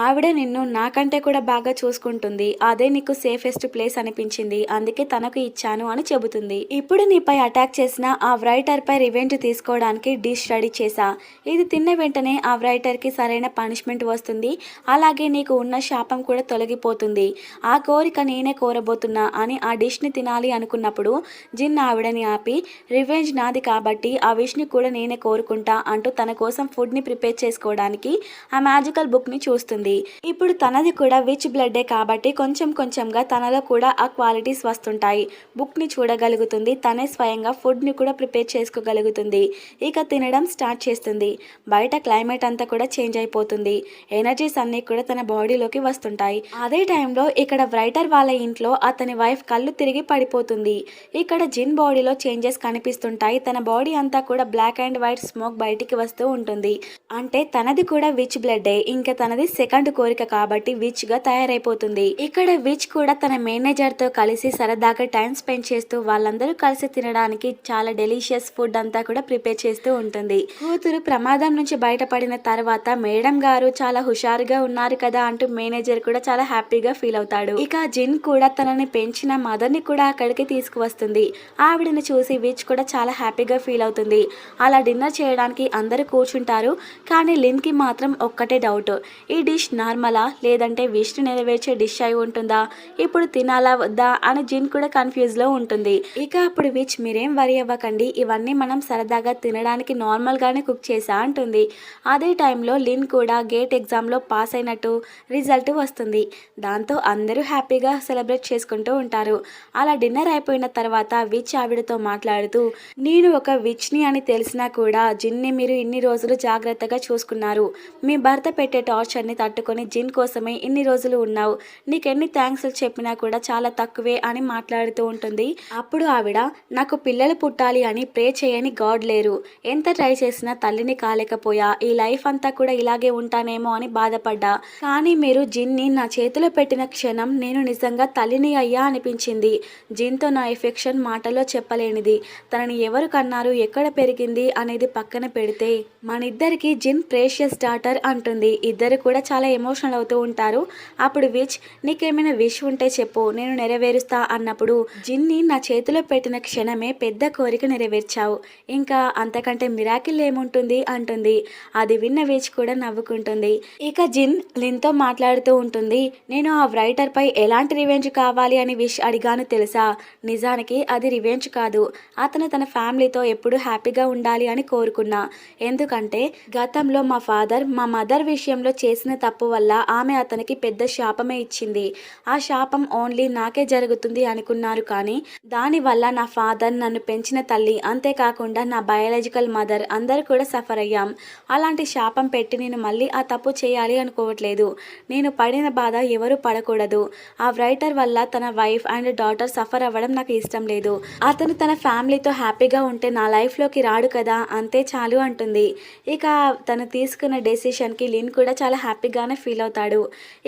ఆవిడే నిన్ను నాకంటే కూడా బాగా చూసుకుంటుంది. అదే నీకు సేఫెస్ట్ ప్లేస్ అనిపించింది, అందుకే తనకు ఇచ్చాను అని చెబుతుంది. ఇప్పుడు నీపై అటాక్ చేసిన ఆ రైటర్ పై రివెంజ్ తీసుకోవడానికి డిష్ రెడీ చేశా. ఇది తిన్న వెంటనే వెంటనే ఆ రైటర్కి సరైన పనిష్మెంట్ వస్తుంది. అలాగే నీకు ఉన్న శాపం కూడా తొలగిపోతుంది. ఆ కోరిక నేనే కోరబోతున్నా అని ఆ డిష్ని తినాలి అనుకున్నప్పుడు జిన్ ఆవిడని ఆపి, రివెంజ్ నాది కాబట్టి ఆ విష్ని కూడా నేనే కోరుకుంటా అంటూ తన కోసం ఫుడ్ని ప్రిపేర్ చేసుకోవడానికి ఆ మ్యాజికల్ బుక్ని చూస్తుంది. ఇప్పుడు తనది కూడా విచ్ బ్లడ్డే కాబట్టి కొంచెం కొంచెంగా తనలో కూడా ఆ క్వాలిటీస్ వస్తుంటాయి. బుక్ని చూడగలుగుతుంది, తనే స్వయంగా ఫుడ్ని కూడా ప్రిపేర్ చేసుకోగలుగుతుంది. ఇక తినడం స్టార్ట్ చేస్తుంది. బయట క్లైమేట్ అంతా కూడా చేంజ్ అయిపోతుంది. ఎనర్జీస్ అన్నీ కూడా తన బాడీలోకి వస్తుంటాయి. అదే టైంలో ఇక్కడ రైటర్ వాళ్ళ ఇంట్లో అతని వైఫ్ కళ్ళు తిరిగి పడిపోతుంది. ఇక్కడ జిన్ బాడీలో చేంజెస్ కనిపిస్తుంటాయి. తన బాడీ అంతా కూడా బ్లాక్ అండ్ వైట్ స్మోక్ బయటికి వస్తూ ఉంటుంది. అంటే తనది కూడా విచ్ బ్లడ్డే. ఇంకా తనది సెకండ్ కోరిక కాబట్టి విచ్ గా తయారైపోతుంది. ఇక్కడ విచ్ కూడా తన మేనేజర్ తో కలిసి సరదాగా టైం స్పెండ్ చేస్తూ వాళ్ళందరూ కలిసి తినడానికి చాలా డెలిషియస్ ఫుడ్ అంతా కూడా ప్రిపేర్ చేస్తూ ఉంటుంది. కూతురు ప్రమాదం నుంచి బయటపడిన తర్వాత మేడం గారు చాలా హుషారుగా ఉన్నారు కదా అంటూ మేనేజర్ కూడా చాలా హ్యాపీగా ఫీల్ అవుతాడు. ఇక జిన్ కూడా తనని పెంచిన మదర్ ని కూడా అక్కడికి తీసుకువస్తుంది. ఆవిడని చూసి విచ్ కూడా చాలా హ్యాపీగా ఫీల్ అవుతుంది. అలా డిన్నర్ చేయడానికి అందరూ కూర్చుంటారు. కానీ లిన్ కి మాత్రం ఒక్కటే డౌట్, ఈ డిష్ నార్మలా లేదంటే విష్ నెరవేర్చే డిష్ అయి ఉంటుందా, ఇప్పుడు తినాలా వద్దా అని జిన్ కూడా కన్ఫ్యూజ్ లో ఉంటుంది. ఇక అప్పుడు విచ్ మీరేం వరి అవ్వకండి, ఇవన్నీ మనం సరదాగా తినడానికి నార్మల్ గానే కుక్ చేసా అంటుంది. అదే టైంలో లిన్ కూడా గేట్ ఎగ్జామ్ లో పాస్ అయినట్టు రిజల్ట్ వస్తుంది. దాంతో అందరూ హ్యాపీగా సెలబ్రేట్ చేసుకుంటూ ఉంటారు. అలా డిన్నర్ అయిపోయిన తర్వాత విచ్ ఆవిడతో మాట్లాడుతూ, నేను ఒక విచ్ ని అని తెలిసినా కూడా జిన్ని మీరు ఇన్ని రోజులు జాగ్రత్తగా చూసుకున్నారు. మీ భర్త పెట్టే టార్చర్ని తట్టుకొని జిన్ కోసమే ఇన్ని రోజులు ఉన్నావు. నీకెన్ని థ్యాంక్స్ చెప్పినా కూడా చాలా తక్కువే అని మాట్లాడుతూ ఉంటుంది. అప్పుడు ఆవిడ, నాకు పిల్లలు పుట్టాలి అని ప్రే చేయని గాడ్ లేరు. ఎంత ట్రై చేసినా తల్లిని కాలేకపోయా. ఈ లైఫ్ అంతా కూడా ఇలాగే ఉంటానేమో అని బాధపడ్డా. కానీ మీరు జిన్ని నా చేతిలో పెట్టిన క్షణం నేను నిజంగా తల్లిని అయ్యా అనిపించింది. జిన్తో నా ఎఫెక్షన్ మాటలో చెప్పలేనిది. తనని ఎవరు కన్నారు, ఎక్కడ పెరిగింది అనేది పక్కన పెడితే మనిద్దరికి జిన్ ప్రేషియస్ డాటర్ అంటుంది. ఇద్దరు కూడా చాలా ఎమోషనల్ అవుతూ ఉంటారు. అప్పుడు విచ్, నీకేమైనా విష్ ఉంటే చెప్పు, నేను నెరవేరుస్తా అన్నప్పుడు, జిన్ని నా చేతిలో పెట్టిన క్షణమే పెద్ద కోరిక నెరవేర్చావు. ఇంకా అంతకంటే మిరాకిల్ ఏముంటుంది అంటుంది. అది విన్న విచ్ కూడా నవ్వుకుంటుంది. ఇక జిన్ లిన్తో మాట్లాడుతూ ఉంటుంది. నేను ఆ రైటర్ పై ఎలాంటి రివెంజ్ కావాలి అని విష్ అడిగాను తెలుసా. నిజానికి అది రివెంజ్ కాదు. అతను తన ఫ్యామిలీతో ఎప్పుడు హ్యాపీగా ఉండాలి అని కోరుకున్నా. ఎందుకంటే గతంలో మా ఫాదర్ మా మదర్ విషయంలో చేసిన తప్పు వల్ల ఆమె అతనికి పెద్ద శాపమే ఇచ్చింది. ఆ శాపం ఓన్లీ నాకే జరుగుతుంది అనుకున్నారు. కానీ దానివల్ల నా ఫాదర్, నన్ను పెంచిన తల్లి, అంతేకాకుండా నా బయాలజికల్ మదర్ అందరూ కూడా సఫర్ అయ్యాం. అలాంటి శాపం పెట్టి నేను మళ్ళీ ఆ తప్పు చేయాలి అనుకోవట్లేదు. నేను పడిన బాధ ఎవరు పడకూడదు. ఆ రైటర్ వల్ల తన వైఫ్ అండ్ డాటర్ సఫర్ అవ్వడం నాకు ఇష్టం లేదు. అతను తన ఫ్యామిలీతో హ్యాపీగా ఉంటే నా లైఫ్లోకి రాడు కదా, అంతే చాలు అంటుంది. ఇక తను తీసుకున్న డెసిషన్కి లిన్ కూడా చాలా హ్యాపీగానే ఫీల్ అవుతాడు.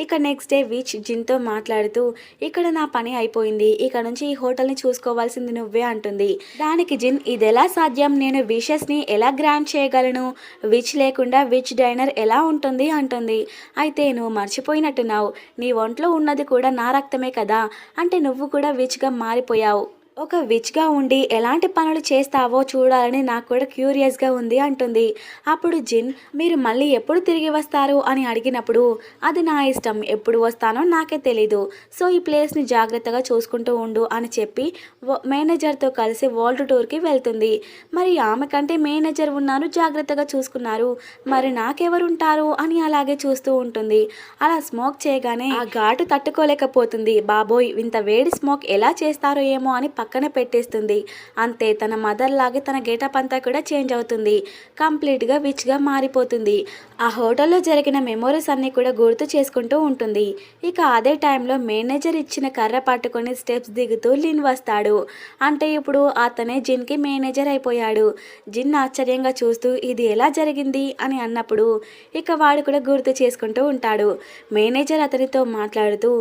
ఇక నెక్స్ట్ డే విచ్ జిన్తో మాట్లాడుతూ, ఇక్కడ నా పని అయిపోయింది, ఇక నుంచి ఈ హోటల్ని చూసుకోవాల్సింది నువ్వే అంటుంది. దానికి జిన్, ఇదెలా సాధ్యం, నేను విషెస్ని ఎలా గ్రాంట్ చేయగలను, విచ్ లేకుండా విచ్ డైనర్ ఎలా ఉంటుంది అంటుంది. అయితే నువ్వు మర్చిపోయినట్టున్నావు, నీ ఒంట్లో ఉన్నది కూడా నా రక్తమే కదా, అంటే నువ్వు కూడా విచ్గా మారిపోయావు. ఒక విచ్గా ఉండి ఎలాంటి పనులు చేస్తావో చూడాలని నాకు కూడా క్యూరియస్గా ఉంది అంటుంది. అప్పుడు జిన్, మీరు మళ్ళీ ఎప్పుడు తిరిగి వస్తారు అని అడిగినప్పుడు, అది నా ఇష్టం, ఎప్పుడు వస్తానో నాకే తెలీదు, సో ఈ ప్లేస్ని జాగ్రత్తగా చూసుకుంటూ ఉండు అని చెప్పి మేనేజర్తో కలిసి వరల్డ్ టూర్కి వెళ్తుంది. మరి ఆమె కంటే మేనేజర్ ఉన్నారు, జాగ్రత్తగా చూసుకున్నారు, మరి నాకెవరుంటారు అని అలాగే చూస్తూ ఉంటుంది. అలా స్మోక్ చేయగానే ఆ ఘాటు తట్టుకోలేకపోతుంది. బాబోయ్, ఇంత వేడి స్మోక్ ఎలా చేస్తారో ఏమో అని పక్కన పెట్టేస్తుంది. అంతే, తన మదర్ లాగే తన గెటప్ అంతా కూడా చేంజ్ అవుతుంది. కంప్లీట్గా విచ్గా మారిపోతుంది. ఆ హోటల్లో జరిగిన మెమోరీస్ అన్నీ కూడా గుర్తు చేసుకుంటూ ఉంటుంది. ఇక అదే టైంలో మేనేజర్ ఇచ్చిన కర్ర పట్టుకొని స్టెప్స్ దిగుతూ లిన్ వస్తాడు. అంటే ఇప్పుడు అతనే జిన్కి మేనేజర్ అయిపోయాడు. జిన్ ఆశ్చర్యంగా చూస్తూ ఇది ఎలా జరిగింది అని అన్నప్పుడు ఇక వాడు కూడా గుర్తు చేసుకుంటూ ఉంటాడు. మేనేజర్ అతనితో మాట్లాడుతూ,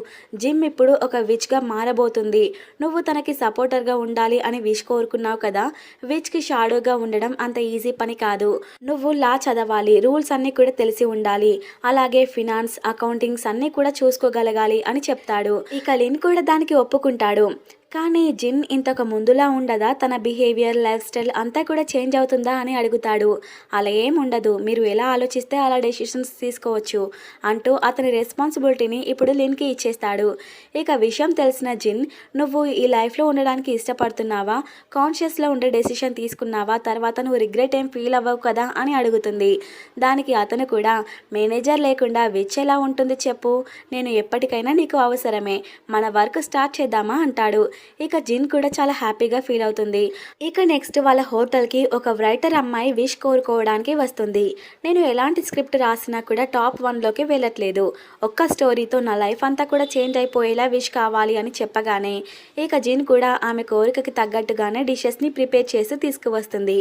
జిమ్ ఇప్పుడు ఒక విచ్గా మారబోతుంది, నువ్వు తనకి సపోర్టర్గా ఉండాలి అని విష్ కోరుకున్నావు కదా, విచ్కి షాడోగా ఉండడం అంత ఈజీ పని కాదు. నువ్వు లా చదవాలి, రూల్స్ అన్నీ కూడా తెలిసి ఉండాలి, అలాగే ఫినాన్స్, అకౌంటింగ్స్ అన్నీ కూడా చూసుకోగలగాలి అని చెప్తాడు. ఇక లిన్ కూడా దానికి ఒప్పుకుంటాడు. కానీ జిన్ ఇంతకు ముందులా ఉండదా, తన బిహేవియర్ లైఫ్ స్టైల్ అంతా కూడా చేంజ్ అవుతుందా అని అడుగుతాడు. అలా ఏం ఉండదు, మీరు ఎలా ఆలోచిస్తే అలా డెసిషన్స్ తీసుకోవచ్చు అంటూ అతని రెస్పాన్సిబిలిటీని ఇప్పుడు లిన్కి ఇచ్చేస్తాడు. ఇక విషయం తెలిసిన జిన్, నువ్వు ఈ లైఫ్లో ఉండడానికి ఇష్టపడుతున్నావా, కాన్షియస్లో ఉండే డెసిషన్ తీసుకున్నావా, తర్వాత నువ్వు రిగ్రెట్ ఏం ఫీల్ అవ్వవు కదా అని అడుగుతుంది. దానికి అతను కూడా, మేనేజర్ లేకుండా విచ్ ఎలా ఉంటుంది చెప్పు, నేను ఎప్పటికైనా నీకు అవసరమే, మన వర్క్ స్టార్ట్ చేద్దామా అంటాడు. ఇక జిన్ కూడా చాలా హ్యాపీగా ఫీల్ అవుతుంది. ఇక నెక్స్ట్ వాళ్ళ హోటల్కి ఒక రైటర్ అమ్మాయి విష్ కోరుకోవడానికి వస్తుంది. నేను ఎలాంటి స్క్రిప్ట్ రాసినా కూడా టాప్ 1లోకి వెళ్ళట్లేదు, ఒక్క స్టోరీతో నా లైఫ్ అంతా కూడా చేంజ్ అయిపోయేలా విష్ కావాలి అని చెప్పగానే ఇక జిన్ కూడా ఆమె కోరికకి తగ్గట్టుగానే డిషెస్ని ప్రిపేర్ చేసి తీసుకువస్తుంది.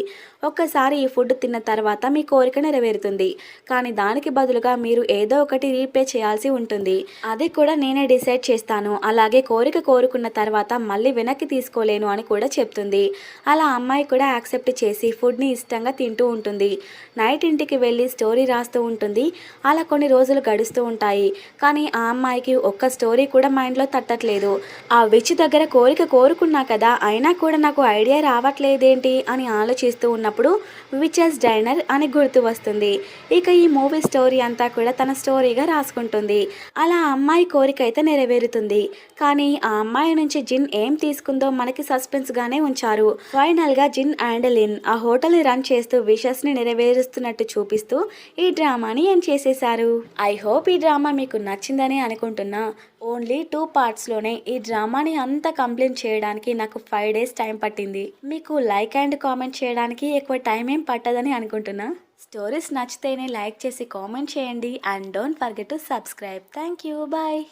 ఒక్కసారి ఈ ఫుడ్ తిన్న తర్వాత మీ కోరిక నెరవేరుతుంది, కానీ దానికి బదులుగా మీరు ఏదో ఒకటి రీపే చేయాల్సి ఉంటుంది, అది కూడా నేనే డిసైడ్ చేస్తాను, అలాగే కోరిక కోరుకున్న తర్వాత మళ్ళీ వెనక్కి తీసుకోలేను అని కూడా చెప్తుంది. అలా అమ్మాయి కూడా యాక్సెప్ట్ చేసి ఫుడ్ని ఇష్టంగా తింటూ ఉంటుంది. నైట్ ఇంటికి వెళ్ళి స్టోరీ రాస్తూ ఉంటుంది. అలా కొన్ని రోజులు గడుస్తూ ఉంటాయి. కానీ ఆ అమ్మాయికి ఒక్క స్టోరీ కూడా మైండ్లో తట్టట్లేదు. ఆ విచ్ దగ్గర కోరిక కోరుకున్నా కదా, అయినా కూడా నాకు ఐడియా రావట్లేదేంటి అని ఆలోచిస్తూ ఉన్నప్పుడు విచెస్ డైనర్ అని గుర్తు వస్తుంది. ఇక ఈ మూవీ స్టోరీ అంతా కూడా తన స్టోరీగా రాసుకుంటుంది. అలా అమ్మాయి కోరిక అయితే నెరవేరుతుంది. కానీ ఆ అమ్మాయి నుంచి జిన్ ఏం తీసుకుందో మనకి సస్పెన్స్గానే ఉంచారు. ఫైనల్గా జిన్ అండ్ లిన్ ఆ హోటల్ని రన్ చేస్తూ విషెస్ని నెరవేరుస్తున్నట్టు చూపిస్తూ ఈ డ్రామాని ఏం చేసేశారు. ఐ హోప్ ఈ డ్రామా మీకు నచ్చిందని అనుకుంటున్నా. ఓన్లీ 2 పార్ట్స్లోనే ఈ డ్రామాని అంతా కంప్లీట్ చేయడానికి నాకు 5 days టైం పట్టింది. మీకు లైక్ అండ్ కామెంట్ చేయడానికి ఎక్కువ టైం ఏం పట్టదని అనుకుంటున్నా. స్టోరీస్ నచ్చితేనే లైక్ చేసి కామెంట్ చేయండి and don't forget to subscribe. Thank you, bye.